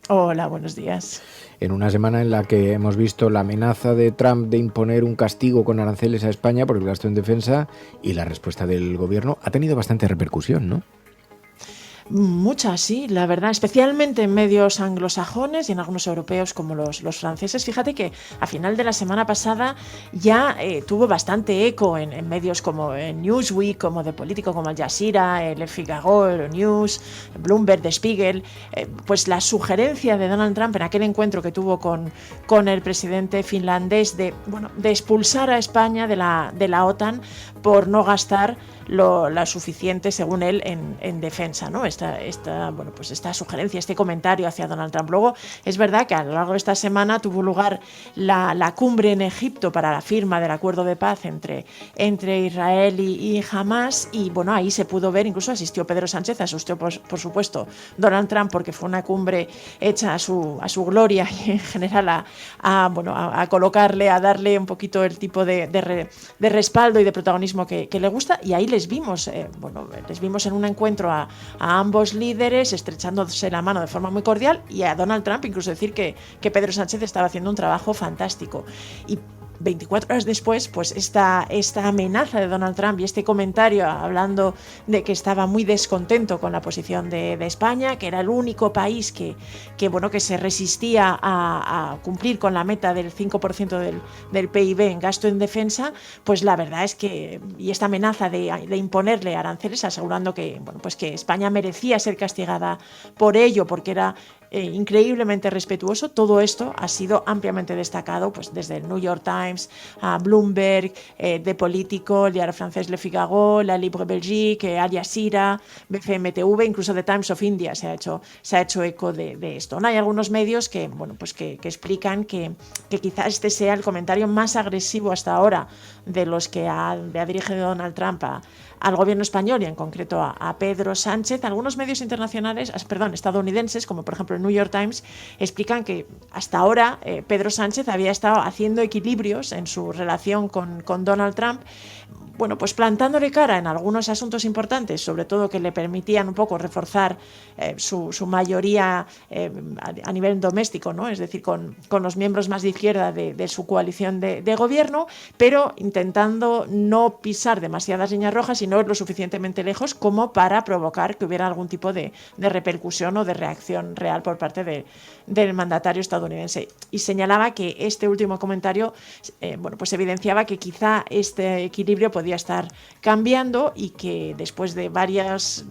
Hola, buenos días. En una semana en la que hemos visto la amenaza de Trump de imponer un castigo con aranceles a España por el gasto en defensa y la respuesta del gobierno ha tenido bastante repercusión, ¿no? Muchas, sí, la verdad, especialmente en medios anglosajones y en algunos europeos como los franceses. Fíjate que a final de la semana pasada ya tuvo bastante eco en medios como Newsweek, como de Político, como Al Jazeera, Le Figaro, Euronews, Bloomberg, The Spiegel, pues la sugerencia de Donald Trump en aquel encuentro que tuvo con el presidente finlandés de expulsar a España de la OTAN por no gastar lo suficiente, según él, en defensa, ¿no? Esta sugerencia, este comentario hacia Donald Trump. Luego, es verdad que a lo largo de esta semana tuvo lugar la cumbre en Egipto para la firma del acuerdo de paz entre Israel y Hamas, y bueno, ahí se pudo ver, incluso asistió Pedro Sánchez, asistió por supuesto Donald Trump, porque fue una cumbre hecha a su gloria y en general a colocarle, a darle un poquito el tipo de respaldo y de protagonismo que le gusta, y ahí les vimos en un encuentro a ambos líderes estrechándose la mano de forma muy cordial, y a Donald Trump incluso decir que Pedro Sánchez estaba haciendo un trabajo fantástico. Y 24 horas después, pues esta amenaza de Donald Trump y este comentario hablando de que estaba muy descontento con la posición de España, que era el único país que se resistía a cumplir con la meta del 5% del PIB en gasto en defensa, pues la verdad es que, y esta amenaza de imponerle aranceles, asegurando que España merecía ser castigada por ello, porque era increíblemente respetuoso. Todo esto ha sido ampliamente destacado, pues desde el New York Times, a Bloomberg, de Político, el diario francés Le Figaro, La Libre Belgique, Al Jazeera, BFM-TV, incluso The Times of India se ha hecho eco de esto, ¿no? Hay algunos medios que explican que quizás este sea el comentario más agresivo hasta ahora de los que ha dirigido Donald Trump al gobierno español y en concreto a Pedro Sánchez. Algunos medios estadounidenses, como por ejemplo el New York Times, explican que hasta ahora Pedro Sánchez había estado haciendo equilibrios en su relación con Donald Trump, pues plantándole cara en algunos asuntos importantes, sobre todo que le permitían un poco reforzar su mayoría a nivel doméstico, ¿no? Es decir, con los miembros más de izquierda de su coalición de gobierno, pero intentando no pisar demasiadas líneas rojas y no ir lo suficientemente lejos como para provocar que hubiera algún tipo de repercusión o de reacción real por parte del mandatario estadounidense. Y señalaba que este último comentario evidenciaba que quizá este equilibrio podía estar cambiando y que después de varios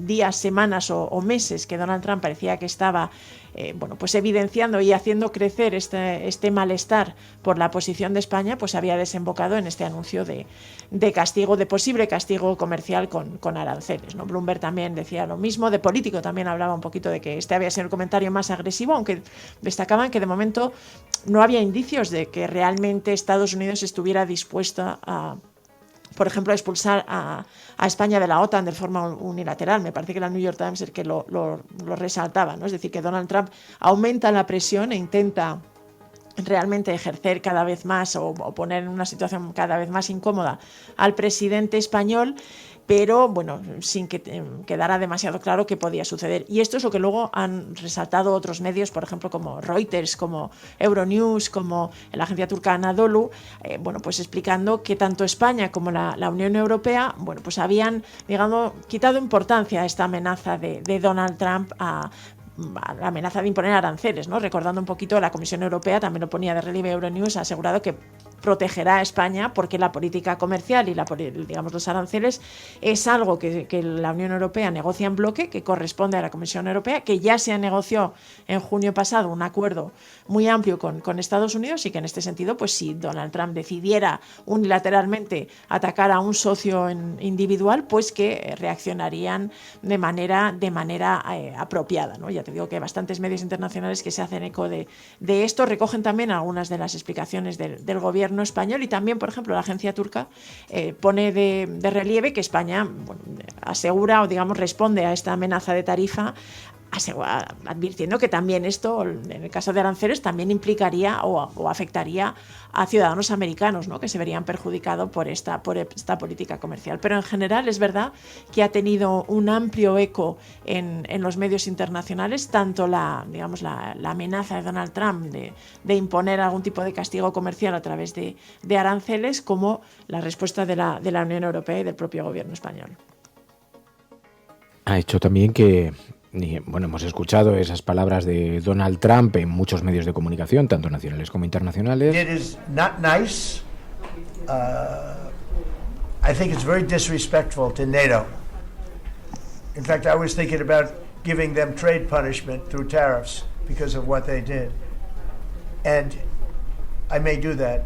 días, semanas o meses que Donald Trump parecía que estaba evidenciando y haciendo crecer este malestar por la posición de España, pues había desembocado en este anuncio de castigo, de posible castigo comercial con aranceles, ¿no? Bloomberg también decía lo mismo, de Político también hablaba un poquito de que este había sido el comentario más agresivo, aunque destacaban que de momento no había indicios de que realmente Estados Unidos estuviera dispuesta por ejemplo, a expulsar a España de la OTAN de forma unilateral. Me parece que la New York Times el que lo resaltaba, ¿no? Es decir, que Donald Trump aumenta la presión e intenta realmente ejercer cada vez más o poner en una situación cada vez más incómoda al presidente español, pero sin que quedara demasiado claro qué podía suceder. Y esto es lo que luego han resaltado otros medios, por ejemplo, como Reuters, como Euronews, como la agencia turca Anadolu, explicando que tanto España como la Unión Europea, habían, quitado importancia a esta amenaza de Donald Trump a la amenaza de imponer aranceles, ¿no? Recordando un poquito, la Comisión Europea, también lo ponía de relieve Euronews, ha asegurado que protegerá a España porque la política comercial y los aranceles es algo que la Unión Europea negocia en bloque, que corresponde a la Comisión Europea, que ya se negoció en junio pasado un acuerdo muy amplio con Estados Unidos, y que en este sentido, pues si Donald Trump decidiera unilateralmente atacar a un socio individual, pues que reaccionarían de manera apropiada, ¿no? Ya te digo que hay bastantes medios internacionales que se hacen eco de esto, recogen también algunas de las explicaciones del gobierno español, y también, por ejemplo, la agencia turca pone de relieve que España asegura o responde a esta amenaza de tarifa, advirtiendo que también esto, en el caso de aranceles, también implicaría o afectaría a ciudadanos americanos, ¿no? Que se verían perjudicados por esta política comercial. Pero en general es verdad que ha tenido un amplio eco en los medios internacionales, tanto la amenaza de Donald Trump de imponer algún tipo de castigo comercial a través de aranceles, como la respuesta de la Unión Europea y del propio gobierno español. ha hecho también que, bueno, hemos escuchado esas palabras de Donald Trump en muchos medios de comunicación, tanto nacionales como internacionales. It is not nice. I think it's very disrespectful to NATO. In fact, I was thinking about giving them trade punishment through tariffs because of what they did. And I may do that.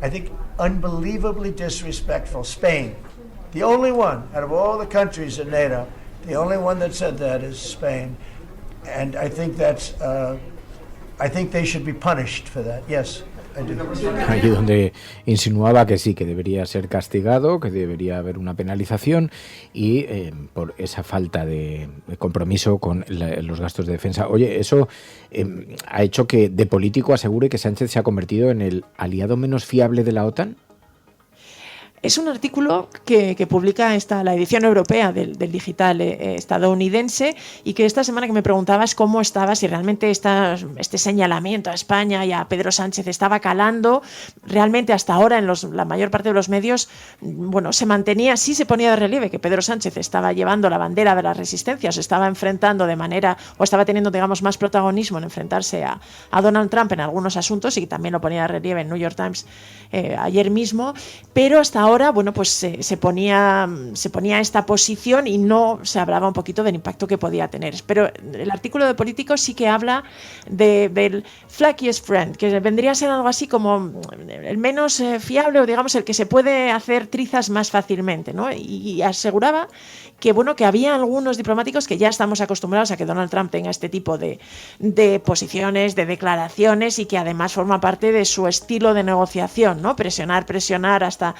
I think unbelievably disrespectful. Spain, the only one out of all the countries in NATO, the only one that said that is Spain. And I think that's, I think they should be punished for that. Yes. Ahí donde insinuaba que sí, que debería ser castigado, que debería haber una penalización y por esa falta de compromiso con los gastos de defensa. Oye, eso ha hecho que de político asegure que Sánchez se ha convertido en el aliado menos fiable de la OTAN. Es un artículo que publica la edición europea del digital estadounidense, y que esta semana que me preguntabas cómo estaba, si realmente este señalamiento a España y a Pedro Sánchez estaba calando, realmente hasta ahora en la mayor parte de los medios, bueno, se mantenía, sí se ponía de relieve que Pedro Sánchez estaba llevando la bandera de la resistencia, se estaba enfrentando de manera, o estaba teniendo, digamos, más protagonismo en enfrentarse a Donald Trump en algunos asuntos, y que también lo ponía de relieve en New York Times ayer mismo, pero hasta ahora, bueno, pues se ponía esta posición y no se hablaba un poquito del impacto que podía tener. Pero el artículo de Político sí que habla del flackiest friend, que vendría a ser algo así como el menos fiable, o digamos el que se puede hacer trizas más fácilmente, ¿no? Y aseguraba que, bueno, que había algunos diplomáticos que ya estamos acostumbrados a que Donald Trump tenga este tipo de posiciones, de declaraciones, y que además forma parte de su estilo de negociación, ¿no? Presionar hasta,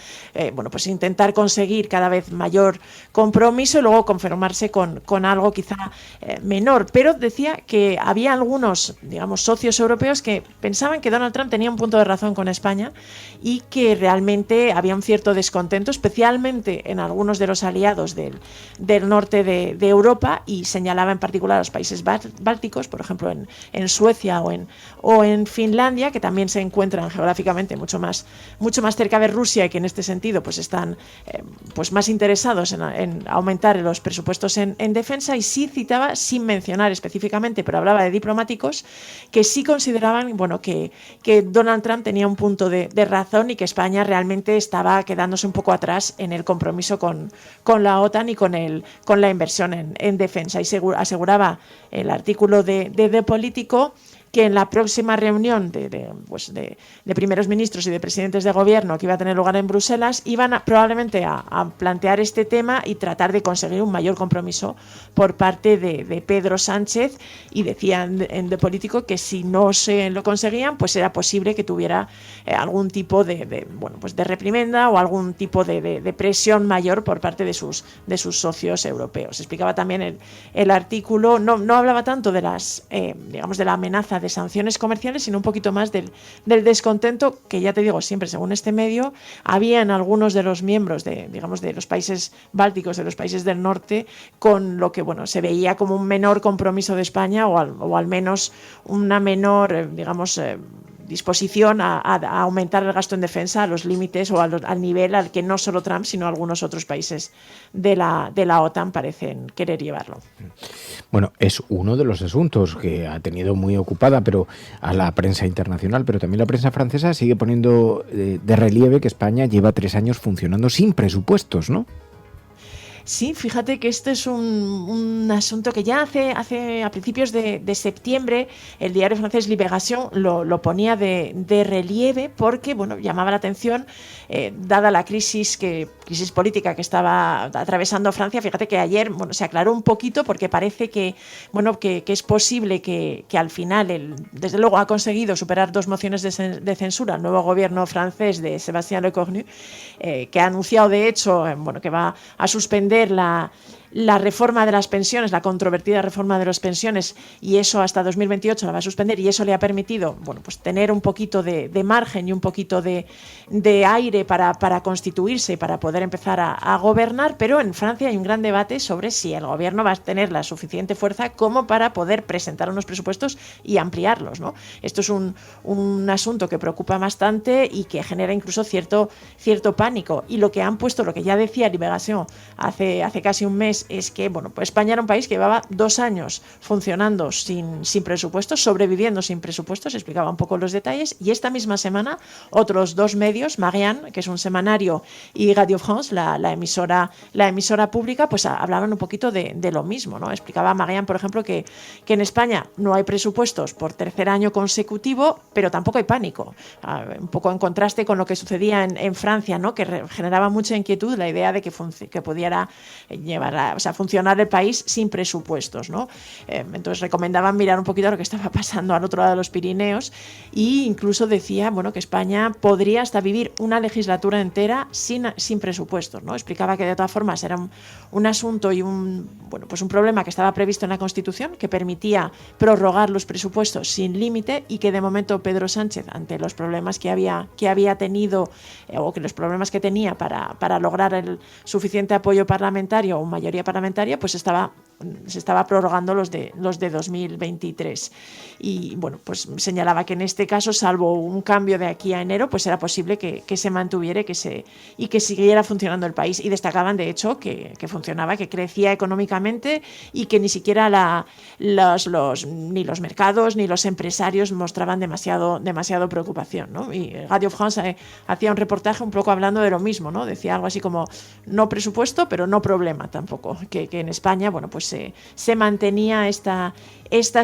bueno, pues intentar conseguir cada vez mayor compromiso y luego conformarse con algo quizá menor. Pero decía que había algunos, digamos, socios europeos que pensaban que Donald Trump tenía un punto de razón con España, y que realmente había un cierto descontento, especialmente en algunos de los aliados del norte de Europa, y señalaba en particular a los países bálticos, por ejemplo en Suecia o en Finlandia, que también se encuentran geográficamente mucho más cerca de Rusia, y que en este sentido pues están pues más interesados en aumentar los presupuestos en defensa. Y sí citaba, sin mencionar específicamente, pero hablaba de diplomáticos que sí consideraban, bueno, que Donald Trump tenía un punto de razón, y que España realmente estaba quedándose un poco atrás en el compromiso con la OTAN y con la inversión en defensa. Y aseguraba el artículo de Político que en la próxima reunión de primeros ministros y de presidentes de gobierno que iba a tener lugar en Bruselas, iban probablemente a plantear este tema y tratar de conseguir un mayor compromiso por parte de Pedro Sánchez, y decían en The Político que si no se lo conseguían, pues era posible que tuviera algún tipo de reprimenda o algún tipo de presión mayor por parte de sus socios europeos. Explicaba también el artículo, no hablaba tanto de de la amenaza de sanciones comerciales, sino un poquito más del descontento que, ya te digo, siempre según este medio había en algunos de los miembros de los países bálticos, de los países del norte, con lo que, bueno, se veía como un menor compromiso de España, o al menos una menor disposición a aumentar el gasto en defensa a los límites o al nivel al que no solo Trump, sino algunos otros países de la OTAN parecen querer llevarlo. Bueno, es uno de los asuntos que ha tenido muy ocupada pero a la prensa internacional, pero también la prensa francesa sigue poniendo de relieve que España lleva 3 años funcionando sin presupuestos, ¿no? Sí, fíjate que este es un asunto que ya hace a principios de septiembre el diario francés Libération lo ponía de relieve, porque, bueno, llamaba la atención, dada la crisis política que estaba atravesando Francia. Fíjate que ayer, bueno, se aclaró un poquito, porque parece que es posible que al final desde luego ha conseguido superar 2 mociones de censura al nuevo gobierno francés de Sébastien Lecornu, que ha anunciado de hecho que va a suspender la reforma de las pensiones, la controvertida reforma de las pensiones, y eso hasta 2028 la va a suspender, y eso le ha permitido, bueno, pues tener un poquito de margen y un poquito de aire para constituirse y para poder empezar a gobernar. Pero en Francia hay un gran debate sobre si el gobierno va a tener la suficiente fuerza como para poder presentar unos presupuestos y ampliarlos, ¿no? Esto es un asunto que preocupa bastante y que genera incluso cierto pánico. Y lo que ya decía Libération hace casi un mes, es que bueno, pues España era un país que llevaba 2 años funcionando sin presupuestos, sobreviviendo sin presupuestos, explicaba un poco los detalles, y esta misma semana otros 2 medios, Marianne, que es un semanario, y Radio France, la emisora pública, pues hablaban un poquito de lo mismo, ¿no? Explicaba Marianne, por ejemplo, que en España no hay presupuestos por tercer año consecutivo, pero tampoco hay pánico. Un poco en contraste con lo que sucedía en Francia, ¿no? Que generaba mucha inquietud la idea de que pudiera funcionar el país sin presupuestos, ¿no? Entonces recomendaban mirar un poquito lo que estaba pasando al otro lado de los Pirineos, e incluso decía, bueno, que España podría hasta vivir una legislatura entera sin presupuestos, ¿no? Explicaba que de todas formas era un asunto y un problema que estaba previsto en la Constitución, que permitía prorrogar los presupuestos sin límite, y que de momento Pedro Sánchez, ante los problemas que había tenido o que los problemas que tenía para lograr el suficiente apoyo parlamentario o mayoría parlamentaria, pues se estaba prorrogando los de 2023. Y bueno, pues señalaba que en este caso, salvo un cambio de aquí a enero, pues era posible que se mantuviera y que siguiera funcionando el país. Y destacaban, de hecho, que funcionaba, que crecía económicamente, y que ni siquiera ni los mercados ni los empresarios mostraban demasiado preocupación, ¿no? Y Radio France hacía un reportaje un poco hablando de lo mismo, ¿no? Decía algo así como: no presupuesto, pero no problema tampoco, que en España, bueno, pues se mantenía esta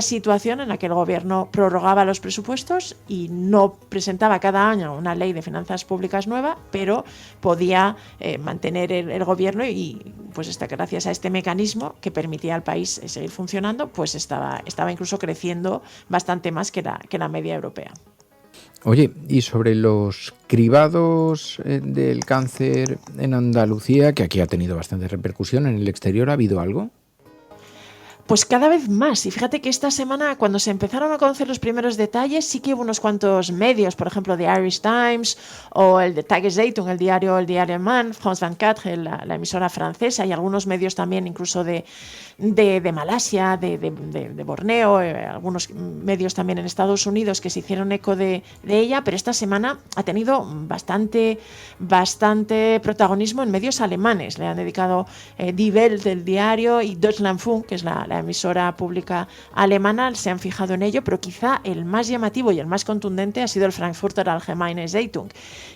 situación en la que el gobierno prorrogaba los presupuestos y no presentaba cada año una ley de finanzas públicas nueva, pero podía mantener el gobierno, y pues gracias a este mecanismo que permitía al país seguir funcionando, pues estaba incluso creciendo bastante más que la media europea. Oye, y sobre los cribados del cáncer en Andalucía, que aquí ha tenido bastante repercusión, ¿en el exterior ha habido algo? Pues cada vez más, y fíjate que esta semana, cuando se empezaron a conocer los primeros detalles, sí que hubo unos cuantos medios, por ejemplo The Irish Times o el de Tageszeitung, el diario alemán, France 24, la emisora francesa, y algunos medios también incluso de Malasia, de Borneo, algunos medios también en Estados Unidos que se hicieron eco de ella, pero esta semana ha tenido bastante protagonismo en medios alemanes. Le han dedicado Die Welt, del diario, y Deutschlandfunk, que es la emisora pública alemana, se han fijado en ello, pero quizá el más llamativo y el más contundente ha sido el Frankfurter Allgemeine Zeitung,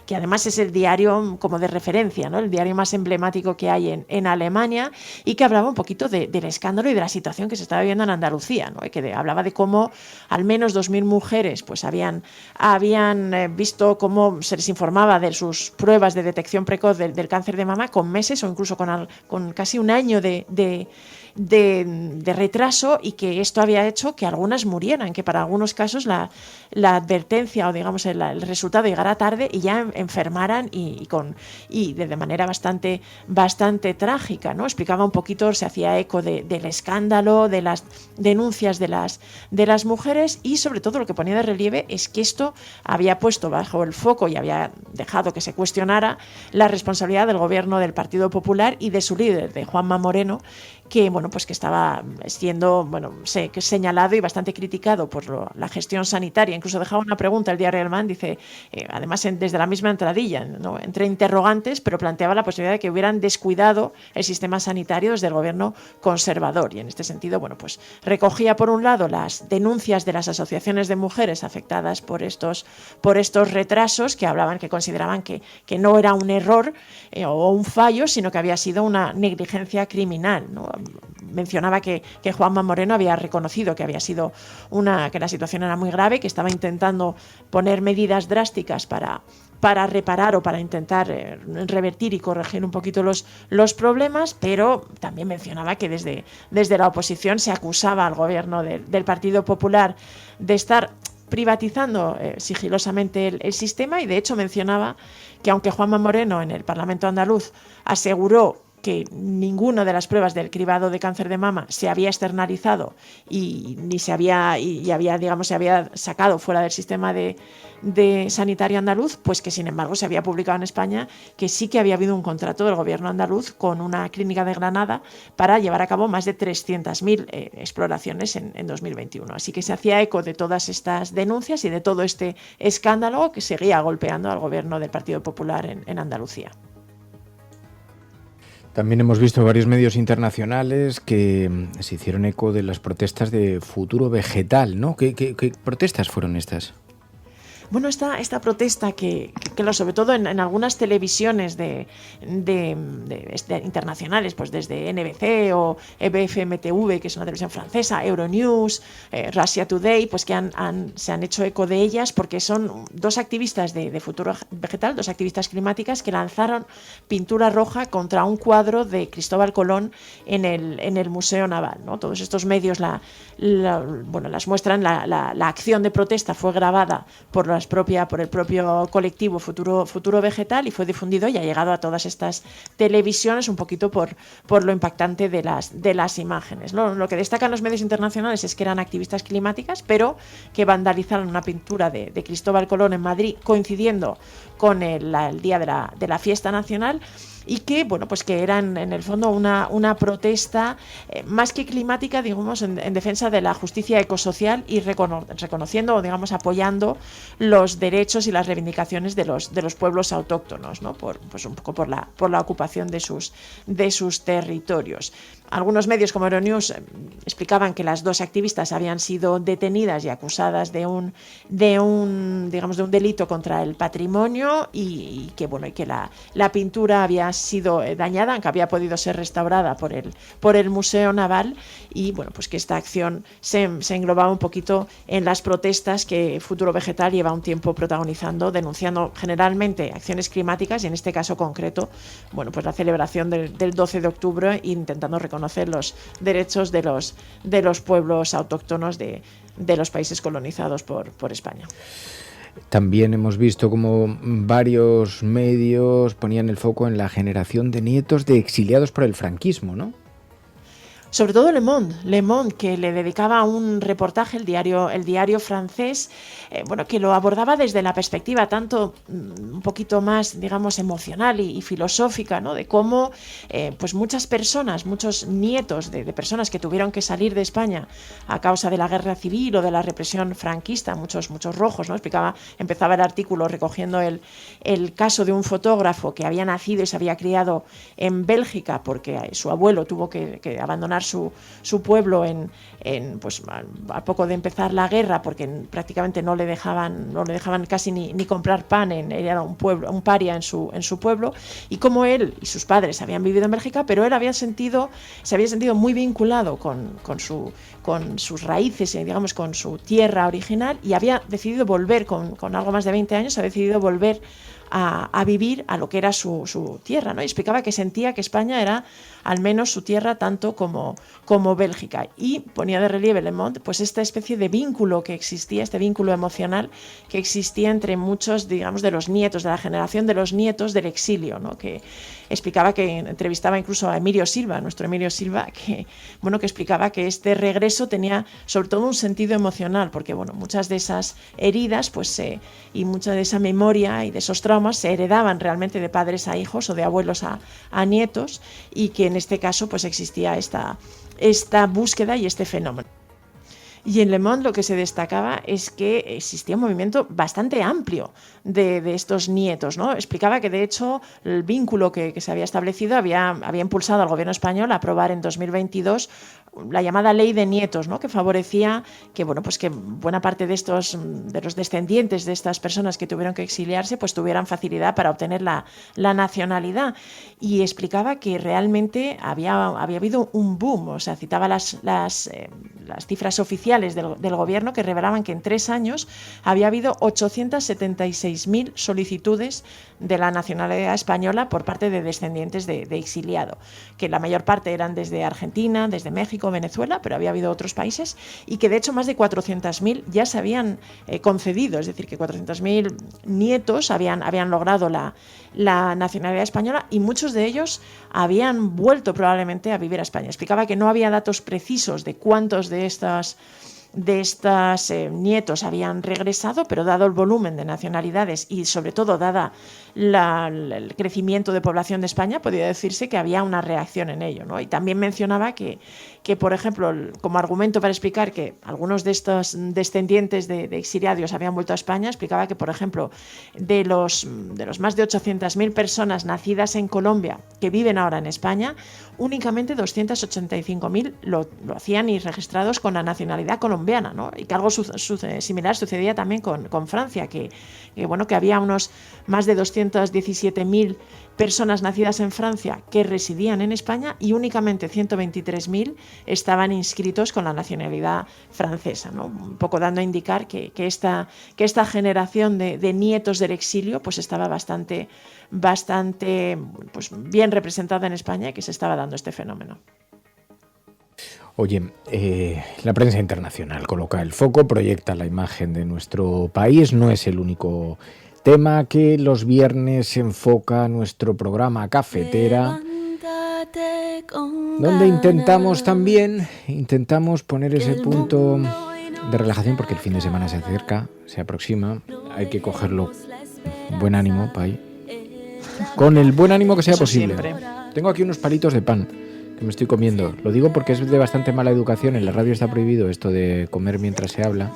que además es el diario como de referencia, ¿no? El diario más emblemático que hay en Alemania, y que hablaba un poquito del escándalo y de la situación que se estaba viviendo en Andalucía, ¿no? Y que hablaba de cómo al menos 2.000 mujeres pues habían visto cómo se les informaba de sus pruebas de detección precoz del cáncer de mama con meses o incluso con casi un año de retraso, y que esto había hecho que algunas murieran, que para algunos casos la advertencia o digamos el resultado llegara tarde y ya enfermaran y de manera bastante trágica, ¿no? Explicaba un poquito, se hacía eco del escándalo, de las denuncias de las mujeres, y sobre todo lo que ponía de relieve es que esto había puesto bajo el foco y había dejado que se cuestionara la responsabilidad del gobierno del Partido Popular y de su líder, de Juanma Moreno, que que estaba siendo señalado y bastante criticado por la gestión sanitaria. Incluso dejaba una pregunta el diario alemán, dice, además desde la misma entradilla, ¿no? Entre interrogantes, pero planteaba la posibilidad de que hubieran descuidado el sistema sanitario desde el gobierno conservador, y en este sentido pues recogía por un lado las denuncias de las asociaciones de mujeres afectadas por estos retrasos, que consideraban que no era un error o un fallo, sino que había sido una negligencia criminal, ¿no? Mencionaba que Juanma Moreno había reconocido que había sido que la situación era muy grave, que estaba intentando poner medidas drásticas para reparar o para intentar revertir y corregir un poquito los problemas, pero también mencionaba que desde la oposición se acusaba al gobierno del Partido Popular de estar privatizando sigilosamente el sistema, y de hecho mencionaba que aunque Juanma Moreno en el Parlamento andaluz aseguró que ninguna de las pruebas del cribado de cáncer de mama se había externalizado y se había sacado fuera del sistema de sanitario andaluz, pues que sin embargo se había publicado en España que sí que había habido un contrato del gobierno andaluz con una clínica de Granada para llevar a cabo más de 300.000 exploraciones en 2021. Así que se hacía eco de todas estas denuncias y de todo este escándalo que seguía golpeando al gobierno del Partido Popular en Andalucía. También hemos visto varios medios internacionales que se hicieron eco de las protestas de Futuro Vegetal, ¿no? ¿Qué protestas fueron estas? Bueno, esta protesta que sobre todo en algunas televisiones internacionales, pues desde NBC o BFM-TV, que es una televisión francesa, Euronews, Russia Today, pues que se han hecho eco de ellas porque son dos activistas de Futuro Vegetal, dos activistas climáticas que lanzaron pintura roja contra un cuadro de Cristóbal Colón en el Museo Naval, ¿no? Todos estos medios las muestran, la acción de protesta fue grabada por el propio colectivo Futuro Vegetal y fue difundido y ha llegado a todas estas televisiones un poquito por lo impactante de las imágenes, ¿no? Lo que destacan los medios internacionales es que eran activistas climáticas, pero que vandalizaron una pintura de Cristóbal Colón en Madrid coincidiendo con el día de la fiesta nacional, y que, bueno, pues que eran en el fondo una protesta más que climática, digamos, en defensa de la justicia ecosocial y reconociendo o, digamos, apoyando los derechos y las reivindicaciones de los pueblos autóctonos, ¿no? Pues un poco por la ocupación de sus territorios. Algunos medios como Euronews explicaban que las dos activistas habían sido detenidas y acusadas de un delito contra el patrimonio y que la pintura había sido dañada, aunque había podido ser restaurada por el Museo Naval, y bueno, pues que esta acción se englobaba un poquito en las protestas que Futuro Vegetal lleva un tiempo protagonizando, denunciando generalmente acciones climáticas y en este caso concreto, bueno, pues la celebración del 12 de octubre, intentando reconocer los derechos de los pueblos autóctonos de los países colonizados por España. También hemos visto como varios medios ponían el foco en la generación de nietos de exiliados por el franquismo, ¿no? Sobre todo Le Monde, que le dedicaba un reportaje, el diario francés, que lo abordaba desde la perspectiva tanto un poquito más, digamos, emocional y filosófica, ¿no? De cómo pues muchas personas, muchos nietos de personas que tuvieron que salir de España a causa de la guerra civil o de la represión franquista, muchos rojos, ¿no? Empezaba el artículo recogiendo el caso de un fotógrafo que había nacido y se había criado en Bélgica porque su abuelo tuvo que abandonar su pueblo pues a poco de empezar la guerra, porque prácticamente no le dejaban casi ni comprar pan, era un paria en su pueblo, y como él y sus padres habían vivido en Bélgica, pero él se había sentido muy vinculado con sus raíces, digamos, con su tierra original, y había decidido volver con algo más de 20 años, había decidido volver a vivir a lo que era su tierra, ¿no? Y explicaba que sentía que España era al menos su tierra tanto como Bélgica, y ponía de relieve Le Monde pues esta especie de vínculo que existía, este vínculo emocional que existía entre muchos, digamos, de los nietos, de la generación de los nietos del exilio, ¿no? Que explicaba, que entrevistaba incluso a Emilio Silva, nuestro Emilio Silva, que explicaba que este regreso tenía sobre todo un sentido emocional, porque muchas de esas heridas y mucha de esa memoria y de esos traumas se heredaban realmente de padres a hijos o de abuelos a nietos, y que en este caso pues existía esta búsqueda y este fenómeno. Y en Le Monde lo que se destacaba es que existía un movimiento bastante amplio de estos nietos, ¿no? Explicaba que de hecho el vínculo que se había establecido había impulsado al gobierno español a aprobar en 2022 la llamada ley de nietos, ¿no? Que favorecía que buena parte de los descendientes de estas personas que tuvieron que exiliarse pues tuvieran facilidad para obtener la nacionalidad, y explicaba que realmente había habido un boom, o sea, citaba las cifras oficiales del gobierno que revelaban que en 3 años había habido 876.000 solicitudes de la nacionalidad española por parte de descendientes de exiliado, que la mayor parte eran desde Argentina, desde México, Venezuela, pero había habido otros países, y que de hecho más de 400.000 ya se habían concedido, es decir, que 400.000 nietos habían logrado la nacionalidad española, y muchos de ellos habían vuelto probablemente a vivir a España. Explicaba que no había datos precisos de cuántos de estos nietos habían regresado, pero dado el volumen de nacionalidades y sobre todo dada el crecimiento de población de España, podría decirse que había una reacción en ello, ¿no? Y también mencionaba que, por ejemplo, como argumento para explicar que algunos de estos descendientes de exiliados habían vuelto a España, explicaba que, por ejemplo, de los más de 800.000 personas nacidas en Colombia que viven ahora en España, únicamente 285.000 lo hacían y registrados con la nacionalidad colombiana, ¿no? Y que algo similar sucedía también con Francia, que había unos más de 217.000 personas nacidas en Francia que residían en España y únicamente 123.000 estaban inscritos con la nacionalidad francesa, ¿no? Un poco dando a indicar que esta generación de nietos del exilio pues estaba bastante pues, bien representada en España y que se estaba dando este fenómeno. Oye, la prensa internacional coloca el foco, proyecta la imagen de nuestro país, no es el único tema que los viernes enfoca nuestro programa Cafetera, donde intentamos poner ese punto de relajación, porque el fin de semana se acerca, se aproxima, hay que cogerlo buen ánimo, Pai, con el buen ánimo que sea posible. Siempre. Tengo aquí unos palitos de pan que me estoy comiendo. Lo digo porque es de bastante mala educación. En la radio está prohibido esto de comer mientras se habla.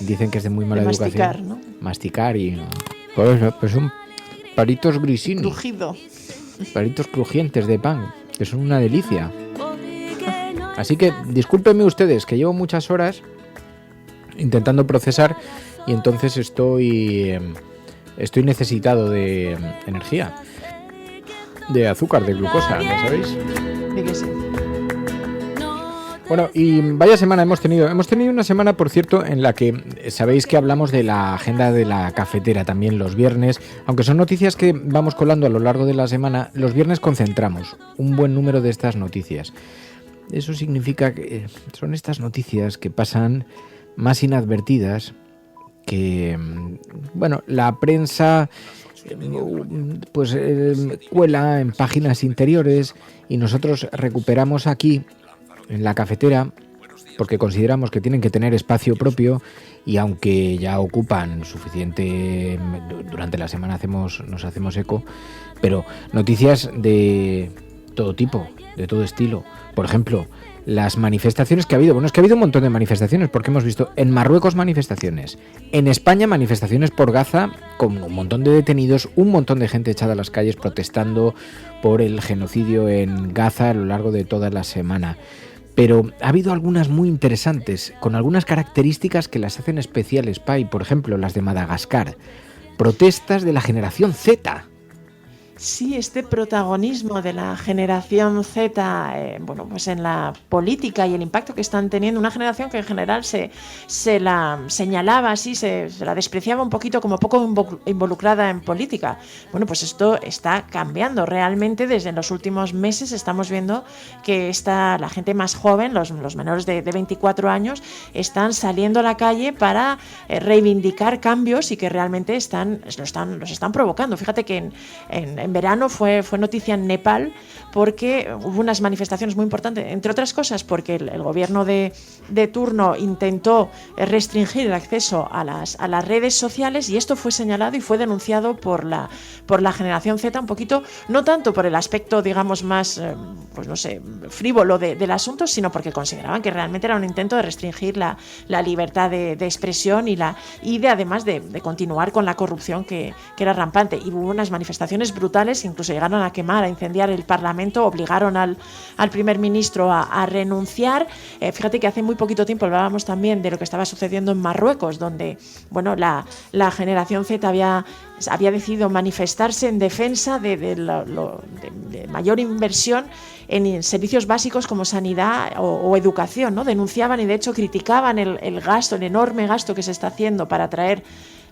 Dicen que es de muy mala educación. ¿No? Masticar y... Pues son palitos grisini. Crujido. Palitos crujientes de pan, que son una delicia. Así que discúlpenme ustedes, que llevo muchas horas intentando procesar y entonces estoy necesitado de energía. De azúcar, de glucosa, ¿ya sabéis? Bueno, y vaya semana hemos tenido una semana, por cierto, en la que sabéis que hablamos de la agenda de la cafetera también los viernes, aunque son noticias que vamos colando a lo largo de la semana, los viernes concentramos un buen número de estas noticias. Eso significa que son estas noticias que pasan más inadvertidas, que, bueno, la prensa pues cuela en páginas interiores y nosotros recuperamos aquí en la cafetera porque consideramos que tienen que tener espacio propio y aunque ya ocupan suficiente, durante la semana nos hacemos eco, pero noticias de todo tipo, de todo estilo. Por ejemplo, las manifestaciones que ha habido. Bueno, es que ha habido un montón de manifestaciones, porque hemos visto en Marruecos manifestaciones, en España manifestaciones por Gaza, con un montón de detenidos, un montón de gente echada a las calles protestando por el genocidio en Gaza a lo largo de toda la semana. Pero ha habido algunas muy interesantes, con algunas características que las hacen especiales, Pai. Por ejemplo, las de Madagascar. Protestas de la generación Z. Sí, este protagonismo de la generación Z, pues en la política y el impacto que están teniendo, una generación que en general se la señalaba así, se la despreciaba un poquito como poco involucrada en política. Bueno, pues esto está cambiando. Realmente desde los últimos meses estamos viendo que la gente más joven, los menores de 24 años, están saliendo a la calle para reivindicar cambios y que realmente los están provocando. Fíjate que en verano fue noticia en Nepal porque hubo unas manifestaciones muy importantes, entre otras cosas porque el gobierno de turno intentó restringir el acceso a las redes sociales y esto fue señalado y fue denunciado por la generación Z un poquito, no tanto por el aspecto, digamos, más, pues no sé, frívolo del asunto, sino porque consideraban que realmente era un intento de restringir la libertad de expresión y además de continuar con la corrupción que era rampante. Y hubo unas manifestaciones brutales, incluso llegaron a quemar, a incendiar el Parlamento, obligaron al primer ministro a renunciar. Fíjate que hace muy poquito tiempo hablábamos también de lo que estaba sucediendo en Marruecos, donde bueno, la generación Z había decidido manifestarse en defensa de mayor inversión en servicios básicos como sanidad o educación, ¿no? Denunciaban y de hecho criticaban el enorme gasto que se está haciendo para traer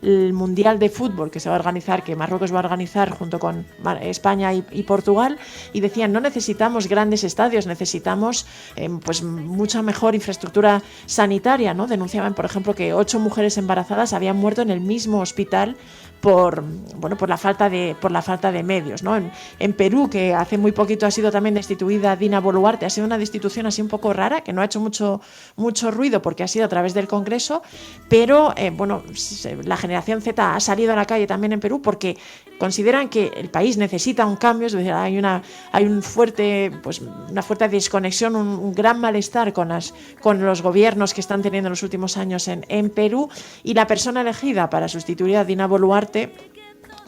el Mundial de Fútbol que se va a organizar, que Marruecos va a organizar junto con España y Portugal, y decían no necesitamos grandes estadios, necesitamos pues mucha mejor infraestructura sanitaria, ¿no? Denunciaban, por ejemplo, que 8 mujeres embarazadas habían muerto en el mismo hospital por la falta de medios, ¿no? En Perú, que hace muy poquito ha sido también destituida Dina Boluarte, ha sido una destitución así un poco rara, que no ha hecho mucho ruido porque ha sido a través del Congreso, pero la generación Z ha salido a la calle también en Perú porque consideran que el país necesita un cambio, es decir, hay una fuerte desconexión, un gran malestar con los gobiernos que están teniendo en los últimos años en Perú, y la persona elegida para sustituir a Dina Boluarte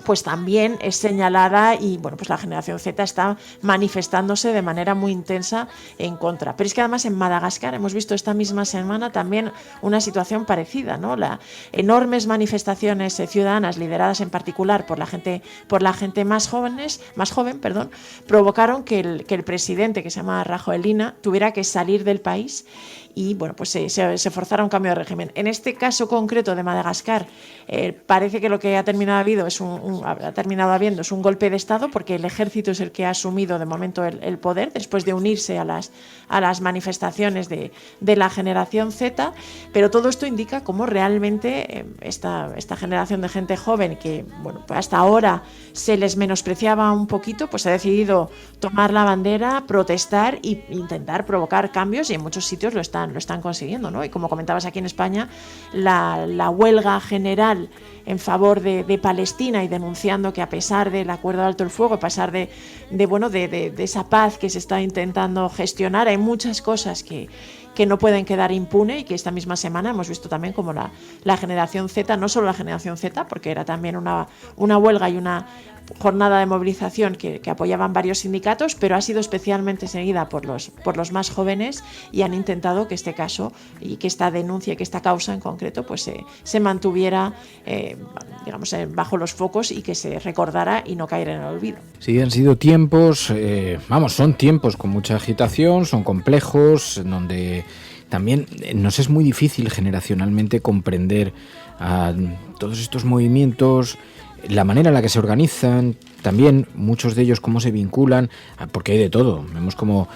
pues también es señalada, y pues la generación Z está manifestándose de manera muy intensa en contra. Pero es que además en Madagascar hemos visto esta misma semana también una situación parecida, ¿no? Las enormes manifestaciones ciudadanas lideradas en particular por la gente más joven, provocaron que el presidente, que se llama Rajoelina, tuviera que salir del país y se forzara un cambio de régimen. En este caso concreto de Madagascar, parece que lo que ha terminado habiendo es un golpe de Estado, porque el ejército es el que ha asumido de momento el poder después de unirse a las manifestaciones de la generación Z, pero todo esto indica cómo realmente esta generación de gente joven, que hasta ahora se les menospreciaba un poquito, pues ha decidido tomar la bandera, protestar e intentar provocar cambios, y en muchos sitios lo están consiguiendo, ¿no? Y como comentabas, aquí en España, la huelga general en favor de Palestina, y denunciando que a pesar del acuerdo de alto el fuego, a pesar de esa paz que se está intentando gestionar, hay muchas cosas que no pueden quedar impune, y que esta misma semana hemos visto también como la generación Z, no solo la generación Z, porque era también una huelga y una jornada de movilización que apoyaban varios sindicatos, pero ha sido especialmente seguida por los más jóvenes, y han intentado que este caso y que esta denuncia y que esta causa en concreto pues se mantuviera bajo los focos, y que se recordara y no caer en el olvido. Sí, han sido tiempos, son tiempos con mucha agitación, son complejos, donde también nos es muy difícil generacionalmente comprender a todos estos movimientos, la manera en la que se organizan, también muchos de ellos cómo se vinculan, porque hay de todo. Vemos como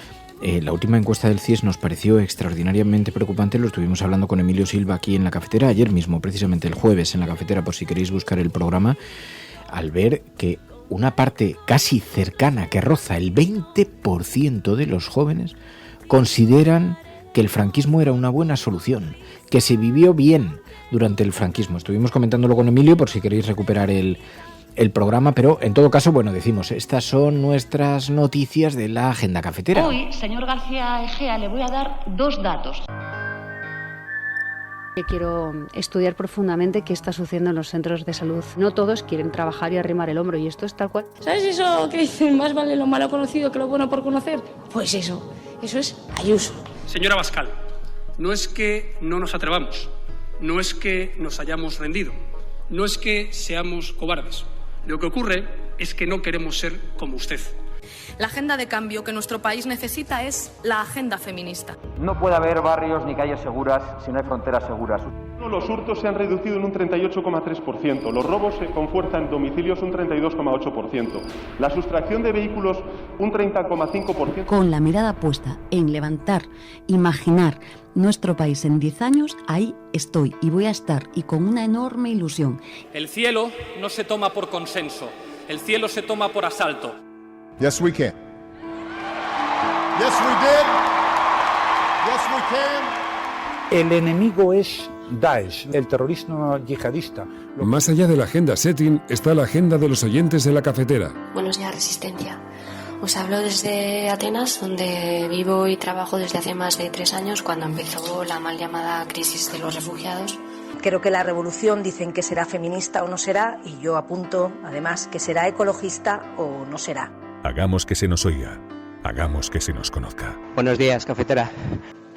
la última encuesta del CIES nos pareció extraordinariamente preocupante. Lo estuvimos hablando con Emilio Silva aquí en la cafetera ayer mismo, precisamente el jueves en la cafetera, por si queréis buscar el programa, al ver que una parte casi cercana, que roza el 20% de los jóvenes, consideran que el franquismo era una buena solución, que se vivió bien durante el franquismo. Estuvimos comentándolo con Emilio por si queréis recuperar el programa, pero en todo caso, decimos, estas son nuestras noticias de la agenda cafetera. Hoy, señor García Egea, le voy a dar 2 datos. Quiero estudiar profundamente qué está sucediendo en los centros de salud. No todos quieren trabajar y arrimar el hombro, y esto es tal cual. ¿Sabes eso que dicen, más vale lo malo conocido que lo bueno por conocer? Pues eso es Ayuso. Señora Abascal, no es que no nos atrevamos, no es que nos hayamos rendido, no es que seamos cobardes. Lo que ocurre es que no queremos ser como usted. La agenda de cambio que nuestro país necesita es la agenda feminista. No puede haber barrios ni calles seguras si no hay fronteras seguras. Los hurtos se han reducido en un 38,3%, los robos con fuerza en domicilios un 32,8%, la sustracción de vehículos un 30,5%. Con la mirada puesta en levantar, imaginar nuestro país en 10 años, ahí estoy y voy a estar, y con una enorme ilusión. El cielo no se toma por consenso, el cielo se toma por asalto. Yes, we can. Yes, we did. Yes, we can. El enemigo es Daesh, el terrorismo yihadista. Más allá de la agenda setting está la agenda de los oyentes de la cafetera. Buenos días, Resistencia. Os hablo desde Atenas, donde vivo y trabajo desde hace más de 3 años, cuando empezó la mal llamada crisis de los refugiados. Creo que la revolución dicen que será feminista o no será, y yo apunto, además, que será ecologista o no será. Hagamos que se nos oiga, hagamos que se nos conozca. Buenos días, cafetera.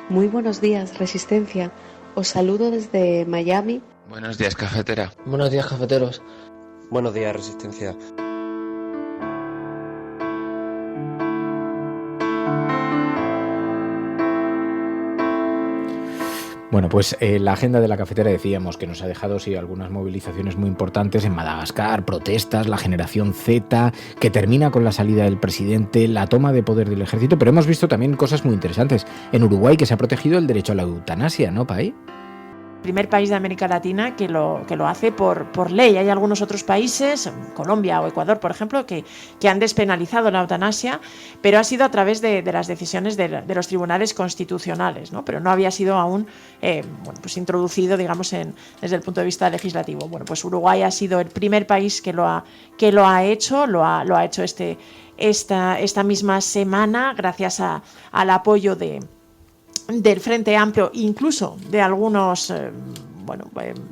Muy buenos días, Resistencia. Os saludo desde Miami. Buenos días, cafetera. Buenos días, cafeteros. Buenos días, Resistencia. Bueno, pues la agenda de la cafetera decíamos que nos ha dejado algunas movilizaciones muy importantes en Madagascar, protestas, la generación Z, que termina con la salida del presidente, la toma de poder del ejército, pero hemos visto también cosas muy interesantes. En Uruguay, que se ha protegido el derecho a la eutanasia, ¿no, Pai? primer país de América Latina que lo hace por ley. Hay algunos otros países, Colombia o Ecuador, por ejemplo, que han despenalizado la eutanasia, pero ha sido a través de las decisiones de los tribunales constitucionales, ¿no? Pero no había sido aún pues introducido, digamos, desde el punto de vista legislativo. Bueno, pues Uruguay ha sido el primer país que lo ha hecho, lo ha hecho esta misma semana, gracias al apoyo del Frente Amplio, incluso de algunos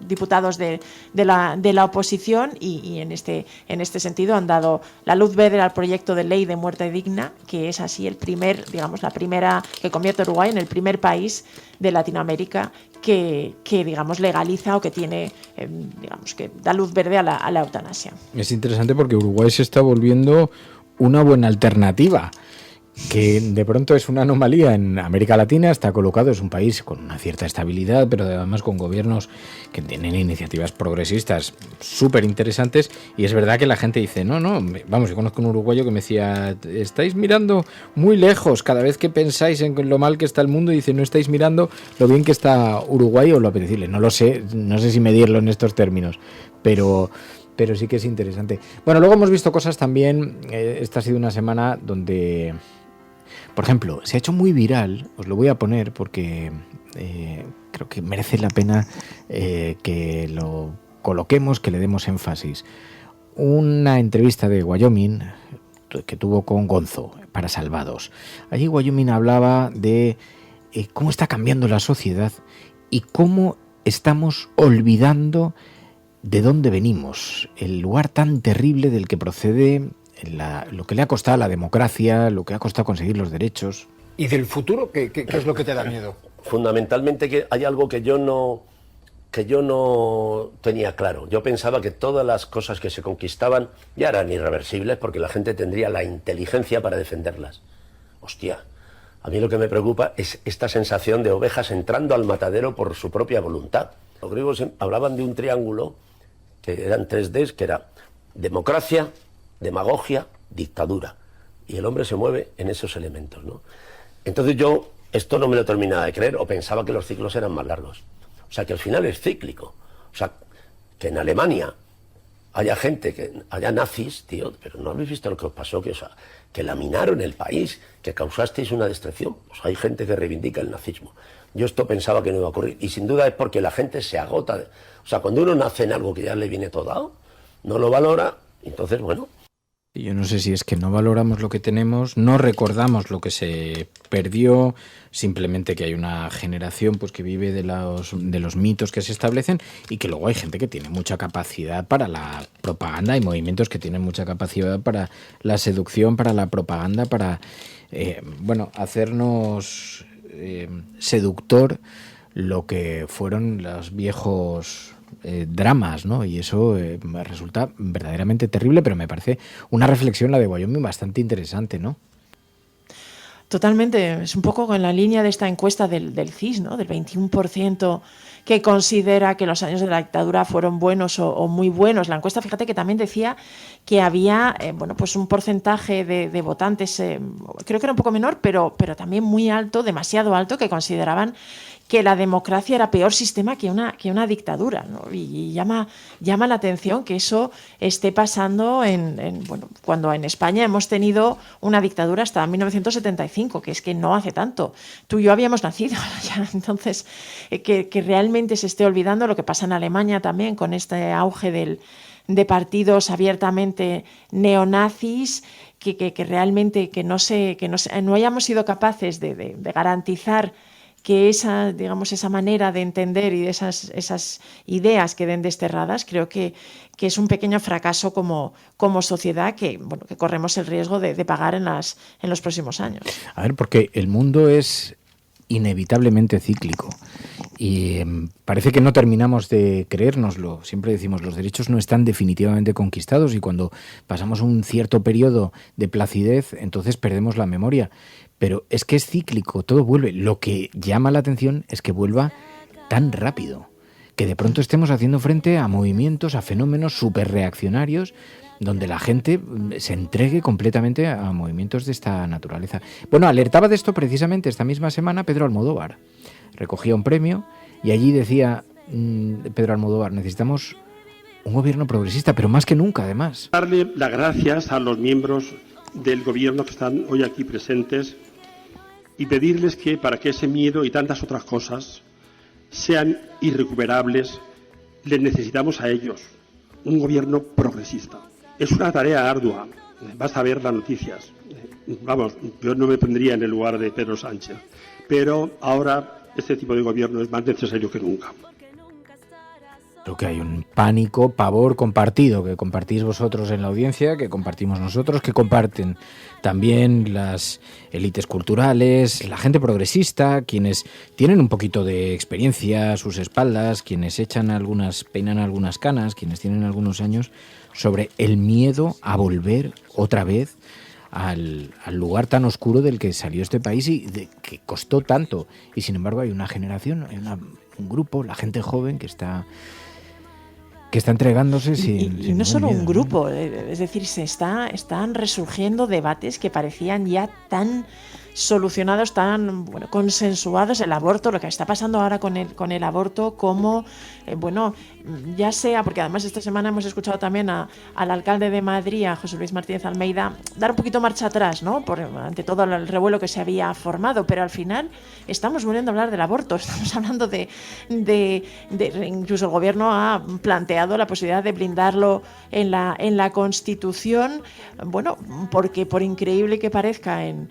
diputados de la oposición, y en este sentido han dado la luz verde al proyecto de ley de muerte digna, que es así la primera que convierte a Uruguay en el primer país de Latinoamérica que legaliza o que tiene, que da luz verde a la eutanasia. Es interesante porque Uruguay se está volviendo una buena alternativa, que de pronto es una anomalía en América Latina. Está colocado, es un país con una cierta estabilidad, pero además con gobiernos que tienen iniciativas progresistas súper interesantes, y es verdad que la gente dice, no, vamos, yo conozco un uruguayo que me decía, estáis mirando muy lejos, cada vez que pensáis en lo mal que está el mundo, dice, no estáis mirando lo bien que está Uruguay o lo apetecible. No sé si medirlo en estos términos, pero sí que es interesante. Bueno, luego hemos visto cosas también. Esta ha sido una semana donde, por ejemplo, se ha hecho muy viral, os lo voy a poner porque creo que merece la pena que lo coloquemos, que le demos énfasis. Una entrevista de Wyoming que tuvo con Gonzo para Salvados. Allí Wyoming hablaba de cómo está cambiando la sociedad y cómo estamos olvidando de dónde venimos, el lugar tan terrible del que procede lo que le ha costado a la democracia, lo que ha costado conseguir los derechos. ¿Y del futuro qué es lo que te da miedo? Fundamentalmente que hay algo que yo no tenía claro. Yo pensaba que todas las cosas que se conquistaban ya eran irreversibles porque la gente tendría la inteligencia para defenderlas. Hostia, a mí lo que me preocupa es esta sensación de ovejas entrando al matadero por su propia voluntad. Los griegos hablaban de un triángulo que eran 3Ds, que era democracia, demagogia, dictadura. Y el hombre se mueve en esos elementos, ¿no? Entonces yo esto no me lo terminaba de creer, o pensaba que los ciclos eran más largos. O sea, que al final es cíclico. O sea, que en Alemania haya gente, haya nazis, tío, pero no habéis visto lo que os pasó, que laminaron el país, que causasteis una destrucción. Pues hay gente que reivindica el nazismo. Yo esto pensaba que no iba a ocurrir, y sin duda es porque la gente se agota. O sea, cuando uno nace en algo que ya le viene todo dado, no lo valora, entonces, bueno. Yo no sé si es que no valoramos lo que tenemos, no recordamos lo que se perdió, simplemente que hay una generación pues que vive de los mitos que se establecen, y que luego hay gente que tiene mucha capacidad para la propaganda, hay movimientos que tienen mucha capacidad para la seducción, para la propaganda, para hacernos seductor lo que fueron los viejos dramas, ¿no? Y eso me resulta verdaderamente terrible, pero me parece una reflexión, la de Wyoming, bastante interesante, ¿no? Totalmente, es un poco en la línea de esta encuesta del CIS, ¿no? Del 21% que considera que los años de la dictadura fueron buenos o muy buenos. La encuesta, fíjate que también decía que había pues un porcentaje de votantes, creo que era un poco menor, pero también muy alto, demasiado alto, que consideraban que la democracia era peor sistema que una dictadura, ¿no? Y llama la atención que eso esté pasando cuando en España hemos tenido una dictadura hasta 1975, que es que no hace tanto. Tú y yo habíamos nacido ya, entonces que realmente se esté olvidando lo que pasa en Alemania también con este auge de partidos abiertamente neonazis, que realmente no hayamos sido capaces de garantizar que esa manera de entender y de esas ideas queden desterradas. Creo que es un pequeño fracaso como sociedad que corremos el riesgo de pagar en los próximos años. A ver, porque el mundo es inevitablemente cíclico y parece que no terminamos de creérnoslo. Siempre decimos, los derechos no están definitivamente conquistados, y cuando pasamos un cierto periodo de placidez, entonces perdemos la memoria. Pero es que es cíclico, todo vuelve. Lo que llama la atención es que vuelva tan rápido, que de pronto estemos haciendo frente a movimientos, a fenómenos súper reaccionarios, donde la gente se entregue completamente a movimientos de esta naturaleza. Bueno, alertaba de esto precisamente esta misma semana Pedro Almodóvar. Recogía un premio y allí decía, Pedro Almodóvar, necesitamos un gobierno progresista, pero más que nunca, además. Darle las gracias a los miembros del gobierno que están hoy aquí presentes y pedirles que para que ese miedo y tantas otras cosas sean irrecuperables, les necesitamos a ellos, un gobierno progresista. Es una tarea ardua, vas a ver las noticias. Vamos, yo no me pondría en el lugar de Pedro Sánchez, pero ahora este tipo de gobierno es más necesario que nunca. Creo que hay un pánico, pavor compartido, que compartís vosotros en la audiencia, que compartimos nosotros, que comparten también las élites culturales, la gente progresista, quienes tienen un poquito de experiencia a sus espaldas, quienes peinan algunas canas, quienes tienen algunos años, sobre el miedo a volver otra vez al lugar tan oscuro del que salió este país y que costó tanto. Y sin embargo hay una generación, hay un grupo, la gente joven que está entregándose y no solo miedo, un grupo, ¿no? Es decir, están resurgiendo debates que parecían ya tan solucionados, tan consensuados. El aborto, lo que está pasando ahora con el aborto, como ya sea, porque además esta semana hemos escuchado también al alcalde de Madrid, a José Luis Martínez Almeida, dar un poquito marcha atrás, ¿no? Ante todo el revuelo que se había formado, pero al final estamos volviendo a hablar del aborto, estamos hablando de incluso el gobierno ha planteado la posibilidad de blindarlo en la Constitución, porque por increíble que parezca en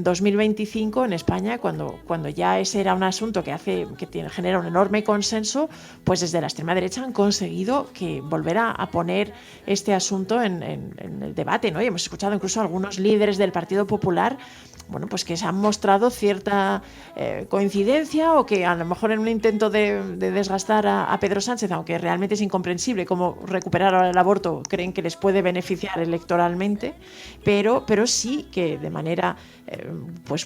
2025 en España, cuando ya ese era un asunto que genera un enorme consenso, pues desde la extrema derecha han conseguido volver a poner este asunto en el debate, ¿no? Y hemos escuchado incluso a algunos líderes del Partido Popular, pues que se han mostrado cierta coincidencia, o que a lo mejor en un intento de desgastar a Pedro Sánchez, aunque realmente es incomprensible cómo recuperar ahora el aborto, creen que les puede beneficiar electoralmente, pero sí que de manera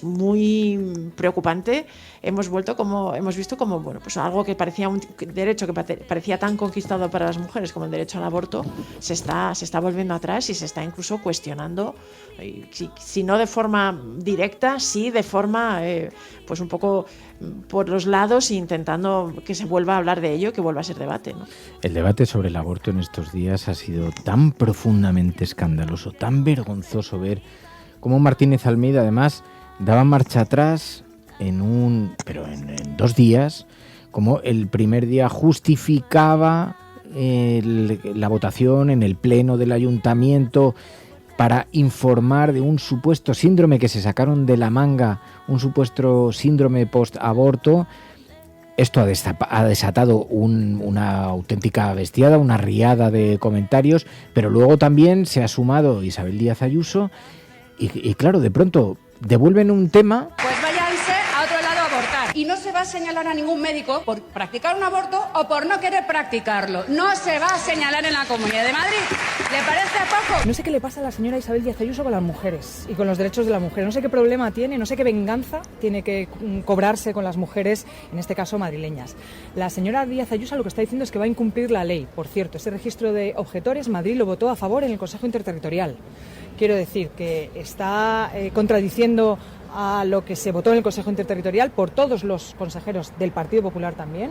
muy preocupante hemos visto como algo que parecía un derecho que parecía tan conquistado para las mujeres como el derecho al aborto se está volviendo atrás y se está incluso cuestionando, si no de forma directa, sí de forma un poco por los lados, intentando que se vuelva a hablar de ello, que vuelva a ser debate, ¿no? El debate sobre el aborto en estos días ha sido tan profundamente escandaloso, tan vergonzoso ver cómo Martínez Almeida además daba marcha atrás en 2 días, como el primer día justificaba la votación en el pleno del ayuntamiento para informar de un supuesto síndrome que se sacaron de la manga, un supuesto síndrome post-aborto. Esto ha desatado una auténtica bestiada, una riada de comentarios, pero luego también se ha sumado Isabel Díaz Ayuso y claro, de pronto devuelven un tema. Pues váyanse a otro lado a abortar. Y no se va a señalar a ningún médico por practicar un aborto o por no querer practicarlo. No se va a señalar en la Comunidad de Madrid. ¿Le parece poco? No sé qué le pasa a la señora Isabel Díaz Ayuso con las mujeres y con los derechos de la mujer. No sé qué problema tiene, no sé qué venganza tiene que cobrarse con las mujeres, en este caso madrileñas. La señora Díaz Ayuso lo que está diciendo es que va a incumplir la ley. Por cierto, ese registro de objetores, Madrid lo votó a favor en el Consejo Interterritorial. Quiero decir que está contradiciendo a lo que se votó en el Consejo Interterritorial por todos los consejeros del Partido Popular también,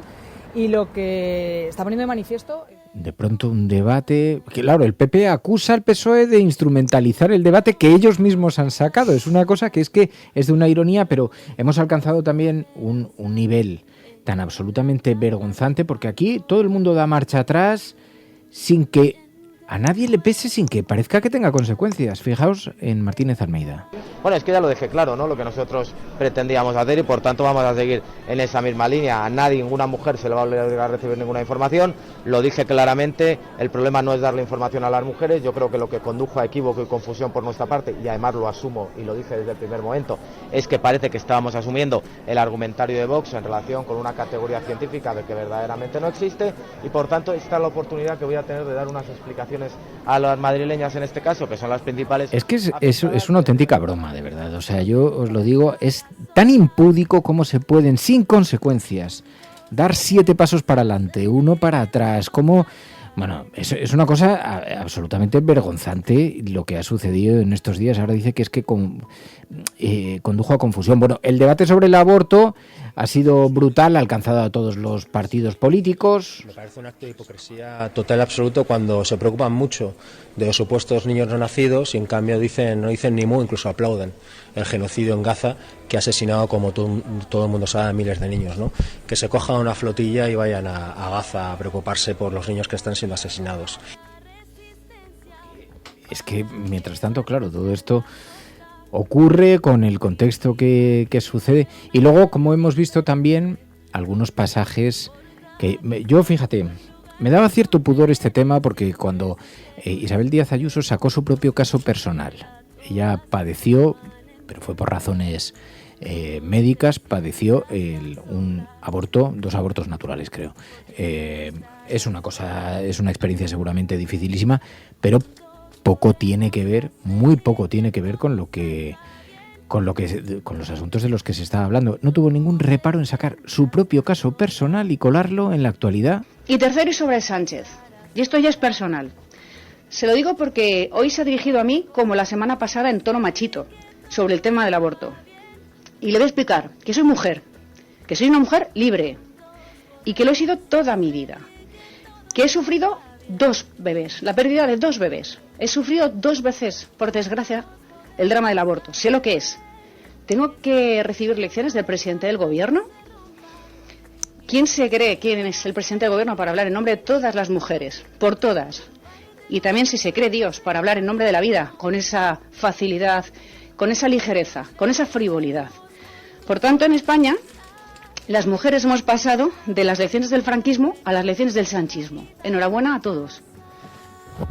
y lo que está poniendo de manifiesto... De pronto un debate... que claro, el PP acusa al PSOE de instrumentalizar el debate que ellos mismos han sacado. Es una cosa que es de una ironía, pero hemos alcanzado también un nivel tan absolutamente vergonzante, porque aquí todo el mundo da marcha atrás sin que a nadie le pese, sin que parezca que tenga consecuencias. Fijaos en Martínez Almeida. Bueno, es que ya lo dejé claro, ¿no? Lo que nosotros pretendíamos hacer, y por tanto vamos a seguir en esa misma línea. A nadie, ninguna mujer se le va a obligar a recibir ninguna información. Lo dije claramente, el problema no es darle información a las mujeres. Yo creo que lo que condujo a equívoco y confusión por nuestra parte, y además lo asumo y lo dije desde el primer momento, es que parece que estábamos asumiendo el argumentario de Vox en relación con una categoría científica de que verdaderamente no existe, y por tanto esta es la oportunidad que voy a tener de dar unas explicaciones a las madrileñas en este caso, que son las principales. Es que es una auténtica broma, de verdad. O sea, yo os lo digo, es tan impúdico como se pueden, sin consecuencias, dar 7 pasos para adelante, 1 para atrás, como... Bueno, es una cosa absolutamente vergonzante lo que ha sucedido en estos días. Ahora dice que es que condujo a confusión. Bueno, el debate sobre el aborto ha sido brutal, ha alcanzado a todos los partidos políticos. Me parece un acto de hipocresía total y absoluto cuando se preocupan mucho de los supuestos niños no nacidos y en cambio no dicen ni mu, incluso aplauden el genocidio en Gaza, que ha asesinado, como todo el mundo sabe, a miles de niños, ¿no? Que se cojan una flotilla y vayan a Gaza a preocuparse por los niños que están siendo asesinados. Es que, mientras tanto, claro, todo esto ocurre con el contexto que sucede. Y luego, como hemos visto también, algunos pasajes que yo, fíjate, me daba cierto pudor este tema porque cuando Isabel Díaz Ayuso sacó su propio caso personal, ella padeció, pero fue por razones médicas, padeció un aborto, 2 abortos naturales, creo. Es una experiencia seguramente dificilísima, pero muy poco tiene que ver con los asuntos de los que se estaba hablando. No tuvo ningún reparo en sacar su propio caso personal y colarlo en la actualidad. Y tercero, y sobre Sánchez. Y esto ya es personal. Se lo digo porque hoy se ha dirigido a mí como la semana pasada en tono machito sobre el tema del aborto. Y le voy a explicar que soy mujer, que soy una mujer libre y que lo he sido toda mi vida. Que he sufrido 2 bebés, la pérdida de 2 bebés. He sufrido 2 veces, por desgracia, el drama del aborto. Sé lo que es. ¿Tengo que recibir lecciones del presidente del gobierno? ¿Quién se cree quién es el presidente del gobierno para hablar en nombre de todas las mujeres? Por todas. Y también si se cree Dios para hablar en nombre de la vida, con esa facilidad, con esa ligereza, con esa frivolidad. Por tanto, en España, las mujeres hemos pasado de las lecciones del franquismo a las lecciones del sanchismo. Enhorabuena a todos.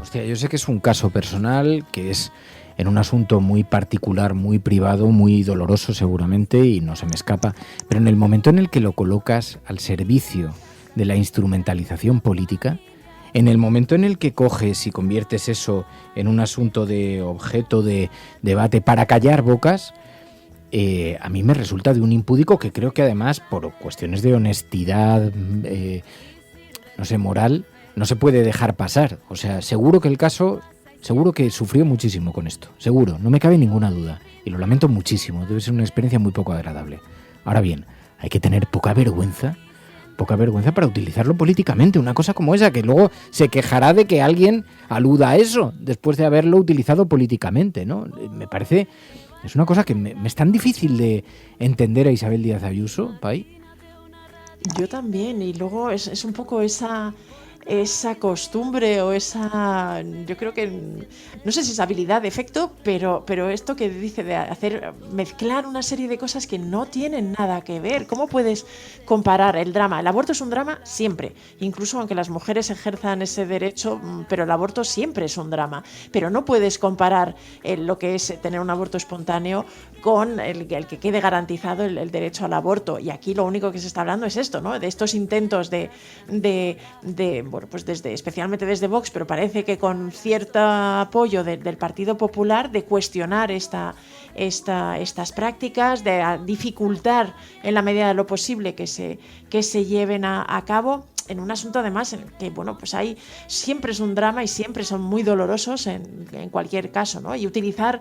Hostia, yo sé que es un caso personal, que es en un asunto muy particular, muy privado, muy doloroso seguramente, y no se me escapa, pero en el momento en el que lo colocas al servicio de la instrumentalización política, en el momento en el que coges y conviertes eso en un asunto de objeto de debate para callar bocas, a mí me resulta de un impúdico que creo que además, por cuestiones de honestidad, moral, no se puede dejar pasar. O sea, seguro que sufrió muchísimo con esto, seguro, no me cabe ninguna duda, y lo lamento muchísimo, debe ser una experiencia muy poco agradable. Ahora bien, hay que tener poca vergüenza para utilizarlo políticamente, una cosa como esa, que luego se quejará de que alguien aluda a eso después de haberlo utilizado políticamente, ¿no? Me parece, es una cosa que me es tan difícil de entender a Isabel Díaz Ayuso, Pai. Yo también, y luego es un poco esa costumbre o esa, yo creo que, no sé si es habilidad, defecto, pero esto que dice de mezclar una serie de cosas que no tienen nada que ver. ¿Cómo puedes comparar el drama? El aborto es un drama siempre, incluso aunque las mujeres ejerzan ese derecho, pero el aborto siempre es un drama. Pero no puedes comparar lo que es tener un aborto espontáneo con el que quede garantizado el derecho al aborto. Y aquí lo único que se está hablando es esto, ¿no? De estos intentos de bueno, pues especialmente desde Vox, pero parece que con cierto apoyo del Partido Popular, de cuestionar estas prácticas, de dificultar en la medida de lo posible que se lleven a cabo, en un asunto además en el que, bueno, pues siempre es un drama y siempre son muy dolorosos en cualquier caso, ¿no? Y utilizar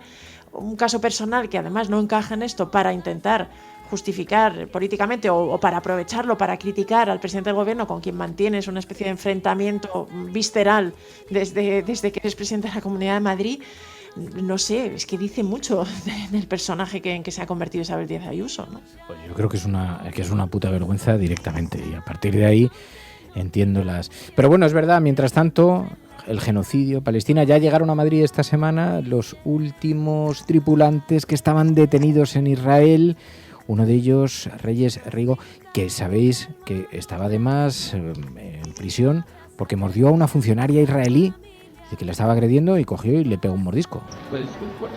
un caso personal que además no encaja en esto para intentar justificar políticamente o para aprovecharlo para criticar al presidente del gobierno, con quien mantienes una especie de enfrentamiento visceral desde que eres presidente de la Comunidad de Madrid, no sé, es que dice mucho del personaje en que se ha convertido Isabel Díaz Ayuso, ¿no? Pues yo creo que es una puta vergüenza directamente, y a partir de ahí entiendo Pero bueno, es verdad, mientras tanto, el genocidio, Palestina, ya llegaron a Madrid esta semana los últimos tripulantes que estaban detenidos en Israel. Uno de ellos, Reyes Rigo, que sabéis que estaba además en prisión porque mordió a una funcionaria israelí que la estaba agrediendo y cogió y le pegó un mordisco.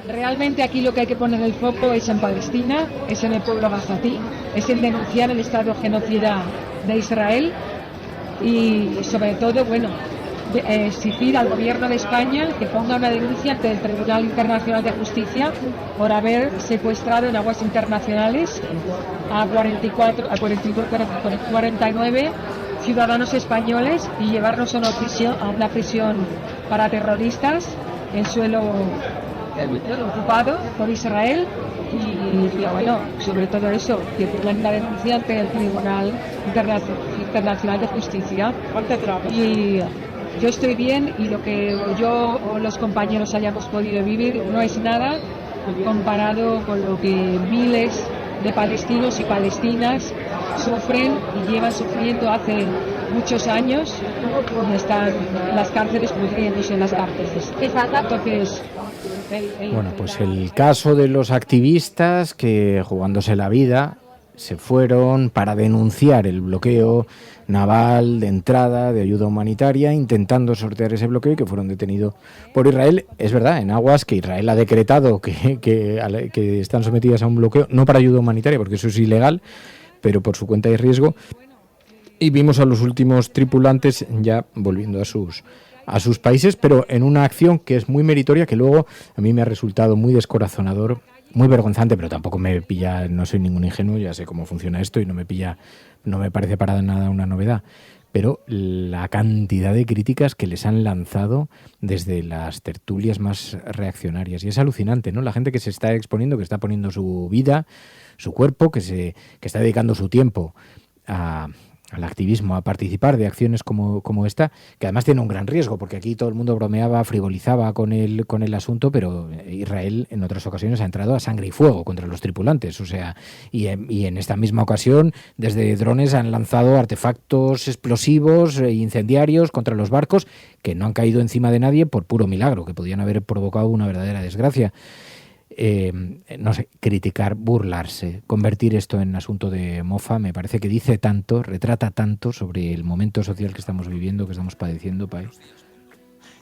Realmente aquí lo que hay que poner el foco es en Palestina, es en el pueblo gazatí, es en denunciar el estado genocida de Israel y sobre todo, bueno, exigir al gobierno de España que ponga una denuncia ante el Tribunal Internacional de Justicia por haber secuestrado en aguas internacionales a 49 ciudadanos españoles y llevarlos a una prisión para terroristas en suelo ocupado por Israel, y Y decía, bueno, sobre todo eso, que tienen la denuncia ante el Tribunal Internacional de Justicia. Y yo estoy bien, y lo que yo o los compañeros hayamos podido vivir no es nada comparado con lo que miles de palestinos y palestinas sufren y llevan sufriendo hace muchos años y están en las cárceles, pudriéndose en las cárceles. Entonces, bueno, pues el caso de los activistas que, jugándose la vida, se fueron para denunciar el bloqueo naval de entrada de ayuda humanitaria, intentando sortear ese bloqueo, y que fueron detenidos por Israel. Es verdad, en aguas que Israel ha decretado que están sometidas a un bloqueo, no para ayuda humanitaria, porque eso es ilegal, pero por su cuenta y riesgo. Y vimos a los últimos tripulantes ya volviendo a sus países, pero en una acción que es muy meritoria, que luego a mí me ha resultado muy descorazonador, muy vergonzante, pero tampoco me pilla, no soy ningún ingenuo, ya sé cómo funciona esto y no me parece para nada una novedad, pero la cantidad de críticas que les han lanzado desde las tertulias más reaccionarias, y es alucinante, ¿no? La gente que se está exponiendo, que está poniendo su vida, su cuerpo, que está dedicando su tiempo al activismo, a participar de acciones como esta, que además tiene un gran riesgo, porque aquí todo el mundo bromeaba, frivolizaba con el asunto, pero Israel en otras ocasiones ha entrado a sangre y fuego contra los tripulantes, o sea, y en esta misma ocasión desde drones han lanzado artefactos explosivos e incendiarios contra los barcos, que no han caído encima de nadie por puro milagro, que podían haber provocado una verdadera desgracia. No sé, criticar, burlarse, convertir esto en asunto de mofa, me parece que dice tanto, retrata tanto sobre el momento social que estamos viviendo, que estamos padeciendo, país.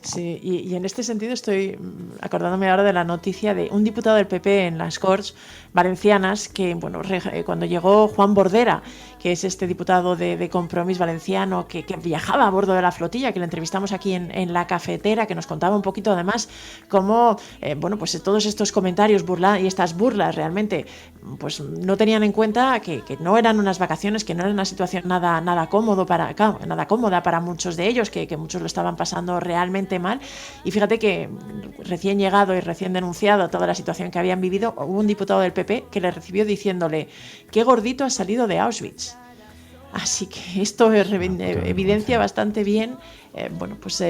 Sí, y en este sentido estoy acordándome ahora de la noticia de un diputado del PP en las Corts Valencianas, que bueno, cuando llegó Juan Bordera, que es este diputado de Compromís valenciano que viajaba a bordo de la flotilla, que lo entrevistamos aquí en la cafetera, que nos contaba un poquito además cómo bueno, pues todos estos comentarios y estas burlas realmente pues no tenían en cuenta que no eran unas vacaciones, que no era una situación nada cómoda para muchos de ellos, que muchos lo estaban pasando realmente mal. Y fíjate que recién llegado y recién denunciado toda la situación que habían vivido, hubo un diputado del PP que le recibió diciéndole: qué gordito has salido de Auschwitz. Así que esto evidencia bastante bien bueno, pues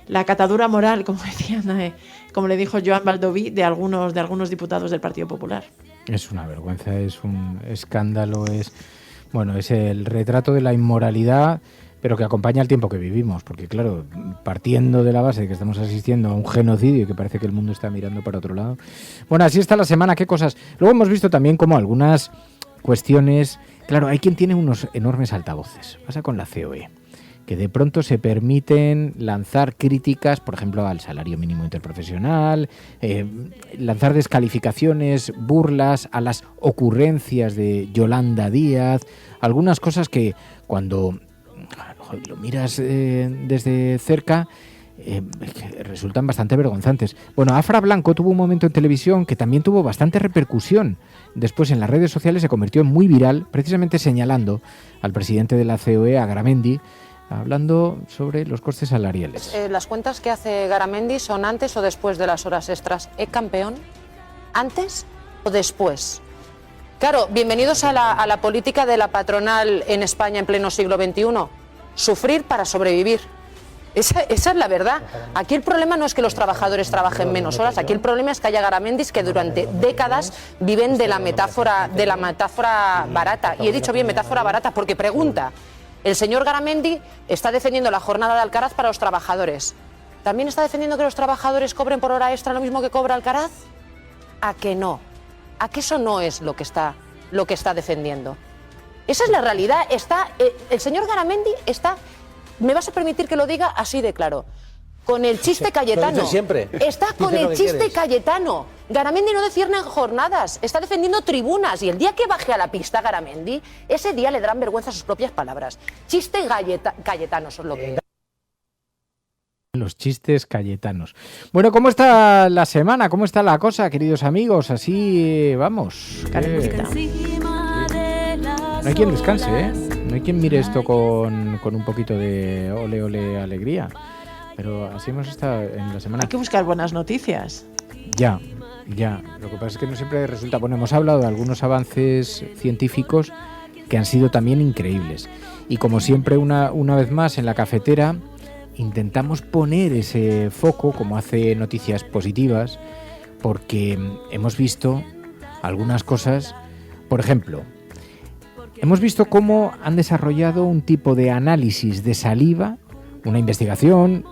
la catadura moral, como decían, como le dijo Joan Baldoví, de algunos diputados del Partido Popular. Es una vergüenza, es un escándalo, es el retrato de la inmoralidad, pero que acompaña al tiempo que vivimos, porque claro, partiendo de la base de que estamos asistiendo a un genocidio y que parece que el mundo está mirando para otro lado. Bueno, así está la semana, qué cosas. Luego hemos visto también como algunas cuestiones, claro, hay quien tiene unos enormes altavoces, pasa con la COE, que de pronto se permiten lanzar críticas, por ejemplo, al salario mínimo interprofesional, lanzar descalificaciones, burlas a las ocurrencias de Yolanda Díaz, algunas cosas que cuando lo miras desde cerca que resultan bastante vergonzantes. Bueno, Afra Blanco tuvo un momento en televisión que también tuvo bastante repercusión. Después en las redes sociales se convirtió en muy viral, precisamente señalando al presidente de la COE, a Garamendi, hablando sobre los costes salariales. Las cuentas que hace Garamendi son antes o después de las horas extras. ¿Campeón? ¿Antes o después? Claro, bienvenidos a la política de la patronal en España en pleno siglo XXI. Sufrir para sobrevivir. Esa es la verdad. Aquí el problema no es que los trabajadores trabajen menos horas, aquí el problema es que haya Garamendis que durante décadas viven de la metáfora barata. Y he dicho bien metáfora barata porque pregunta, el señor Garamendi está defendiendo la jornada de Alcaraz para los trabajadores. ¿También está defendiendo que los trabajadores cobren por hora extra lo mismo que cobra Alcaraz? ¿A que no? ¿A que eso no es lo que está defendiendo? Esa es la realidad. El señor Garamendi está, me vas a permitir que lo diga así de claro, con el chiste cayetano. Lo dice siempre. Está con el chiste cayetano. Garamendi no defiende jornadas, está defendiendo tribunas. Y el día que baje a la pista Garamendi, ese día le darán vergüenza sus propias palabras. Chiste cayetano son lo que... Los chistes cayetanos. Bueno, ¿cómo está la semana? ¿Cómo está la cosa, queridos amigos? Así vamos. No hay quien descanse, ¿eh? No hay quien mire esto con un poquito de ole, ole, alegría. Pero así hemos estado en la semana. Hay que buscar buenas noticias. Ya. Ya, lo que pasa es que no siempre resulta... Bueno, hemos hablado de algunos avances científicos que han sido también increíbles. Y como siempre, una vez más, en la cafetera intentamos poner ese foco, como hace Noticias Positivas, porque hemos visto algunas cosas. Por ejemplo, hemos visto cómo han desarrollado un tipo de análisis de saliva, una investigación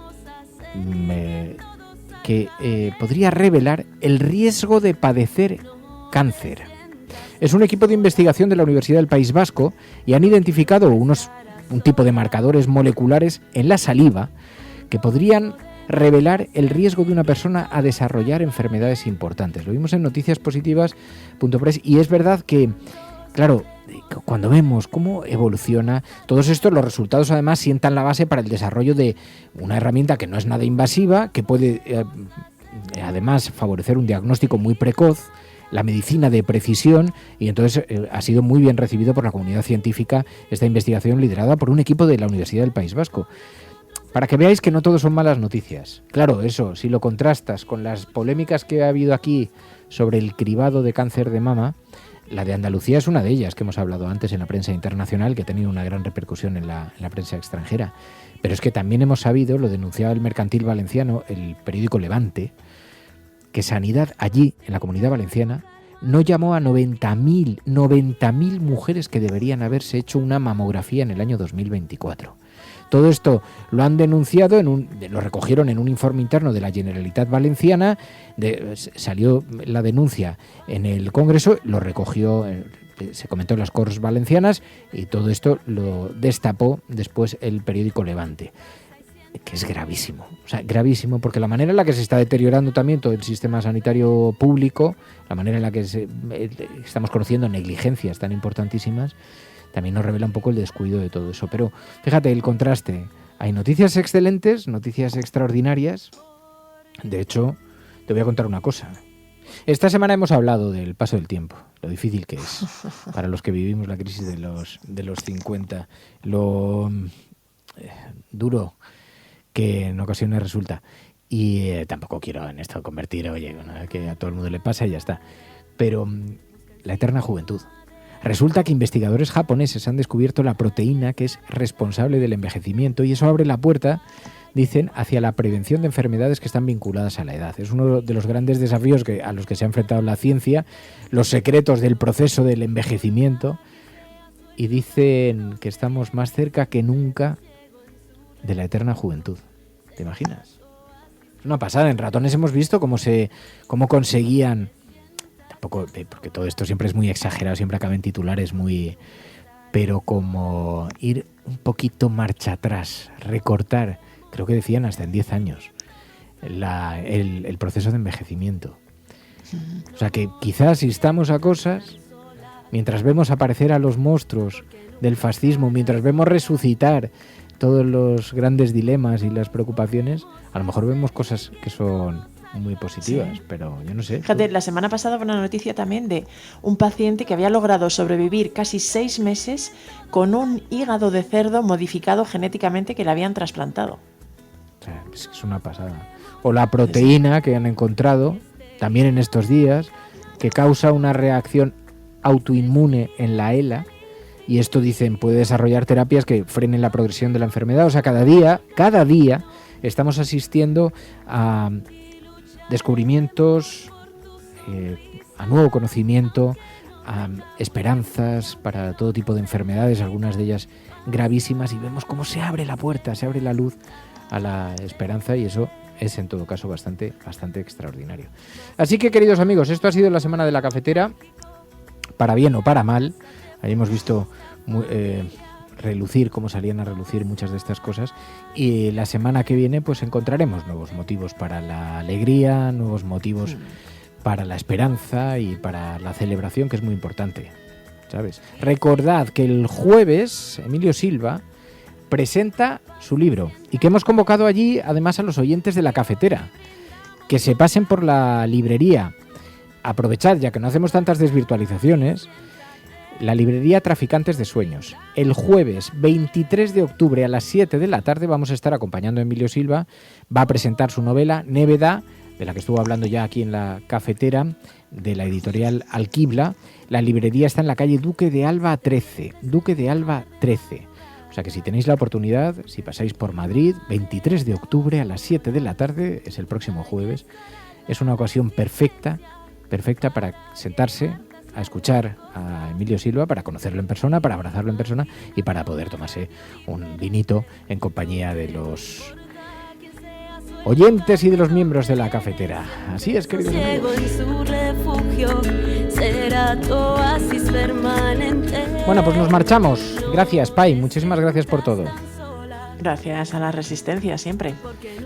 que podría revelar el riesgo de padecer cáncer. Es un equipo de investigación de la Universidad del País Vasco y han identificado un tipo de marcadores moleculares en la saliva que podrían revelar el riesgo de una persona a desarrollar enfermedades importantes. Lo vimos en noticiaspositivas.press y es verdad que, claro, cuando vemos cómo evoluciona todos estos, los resultados además sientan la base para el desarrollo de una herramienta que no es nada invasiva, que puede además favorecer un diagnóstico muy precoz, la medicina de precisión, y entonces ha sido muy bien recibido por la comunidad científica esta investigación liderada por un equipo de la Universidad del País Vasco. Para que veáis que no todo son malas noticias. Claro, eso, si lo contrastas con las polémicas que ha habido aquí sobre el cribado de cáncer de mama, la de Andalucía es una de ellas, que hemos hablado antes en la prensa internacional, que ha tenido una gran repercusión en la prensa extranjera. Pero es que también hemos sabido, lo denunciaba el Mercantil Valenciano, el periódico Levante, que Sanidad allí, en la Comunidad Valenciana, no llamó a 90.000 mujeres que deberían haberse hecho una mamografía en el año 2024. Todo esto lo han denunciado, lo recogieron en un informe interno de la Generalitat Valenciana, salió la denuncia en el Congreso, lo recogió, se comentó en las Corts Valencianas y todo esto lo destapó después el periódico Levante. Que es gravísimo, o sea, gravísimo, porque la manera en la que se está deteriorando también todo el sistema sanitario público, la manera en la que estamos conociendo negligencias tan importantísimas, también nos revela un poco el descuido de todo eso. Pero fíjate el contraste, hay noticias excelentes, noticias extraordinarias. De hecho, te voy a contar una cosa. Esta semana hemos hablado del paso del tiempo, lo difícil que es para los que vivimos la crisis de los 50, lo duro que en ocasiones resulta. Y tampoco quiero en esto convertir, que a todo el mundo le pasa y ya está. Pero la eterna juventud. Resulta que investigadores japoneses han descubierto la proteína que es responsable del envejecimiento y eso abre la puerta, dicen, hacia la prevención de enfermedades que están vinculadas a la edad. Es uno de los grandes desafíos a los que se ha enfrentado la ciencia, los secretos del proceso del envejecimiento, y dicen que estamos más cerca que nunca de la eterna juventud. ¿Te imaginas? Es una pasada. En ratones hemos visto cómo conseguían... Tampoco, porque todo esto siempre es muy exagerado, siempre acaba en titulares muy... Pero como ir un poquito marcha atrás, recortar, creo que decían hasta en 10 años, el proceso de envejecimiento. O sea que quizás si estamos a cosas, mientras vemos aparecer a los monstruos del fascismo, mientras vemos resucitar todos los grandes dilemas y las preocupaciones, a lo mejor vemos cosas que son muy positivas, sí. Pero yo no sé. Fíjate, la semana pasada hubo una noticia también de un paciente que había logrado sobrevivir casi 6 meses con un hígado de cerdo modificado genéticamente que le habían trasplantado. O sea, es una pasada. O la proteína que han encontrado también en estos días, que causa una reacción autoinmune en la ELA, y esto, dicen, puede desarrollar terapias que frenen la progresión de la enfermedad. O sea, cada día estamos asistiendo a descubrimientos, a nuevo conocimiento, a esperanzas para todo tipo de enfermedades, algunas de ellas gravísimas, y vemos cómo se abre la puerta, se abre la luz a la esperanza, y eso es en todo caso bastante extraordinario. Así que, queridos amigos, esto ha sido la semana de la cafetera, para bien o para mal. Ahí hemos visto relucir cómo salían a relucir muchas de estas cosas, y la semana que viene pues encontraremos nuevos motivos para la alegría, nuevos motivos para la esperanza y para la celebración, que es muy importante, ¿sabes? Recordad que el jueves Emilio Silva presenta su libro y que hemos convocado allí además a los oyentes de la cafetera que se pasen por la librería. Aprovechad, ya que no hacemos tantas desvirtualizaciones, la librería Traficantes de Sueños. El jueves 23 de octubre a las 7 de la tarde vamos a estar acompañando a Emilio Silva. Va a presentar su novela Néveda, de la que estuvo hablando ya aquí en la cafetera, de la editorial Alquibla. La librería está en la calle Duque de Alba 13, Duque de Alba 13. O sea que si tenéis la oportunidad, si pasáis por Madrid, 23 de octubre a las 7 de la tarde, es el próximo jueves, es una ocasión perfecta para sentarse a escuchar a Emilio Silva, para conocerlo en persona, para abrazarlo en persona y para poder tomarse un vinito en compañía de los oyentes y de los miembros de la cafetera. Así es, queridos amigos. Bueno, pues nos marchamos. Gracias, Pai. Muchísimas gracias por todo. Gracias a la Resistencia, siempre.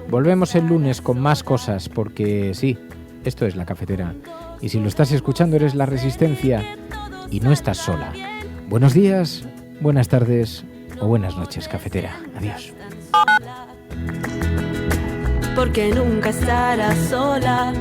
Volvemos el lunes con más cosas, porque sí, esto es la cafetera. Y si lo estás escuchando, eres la Resistencia y no estás sola. Buenos días, buenas tardes o buenas noches, cafetera. Adiós. Porque nunca estarás sola.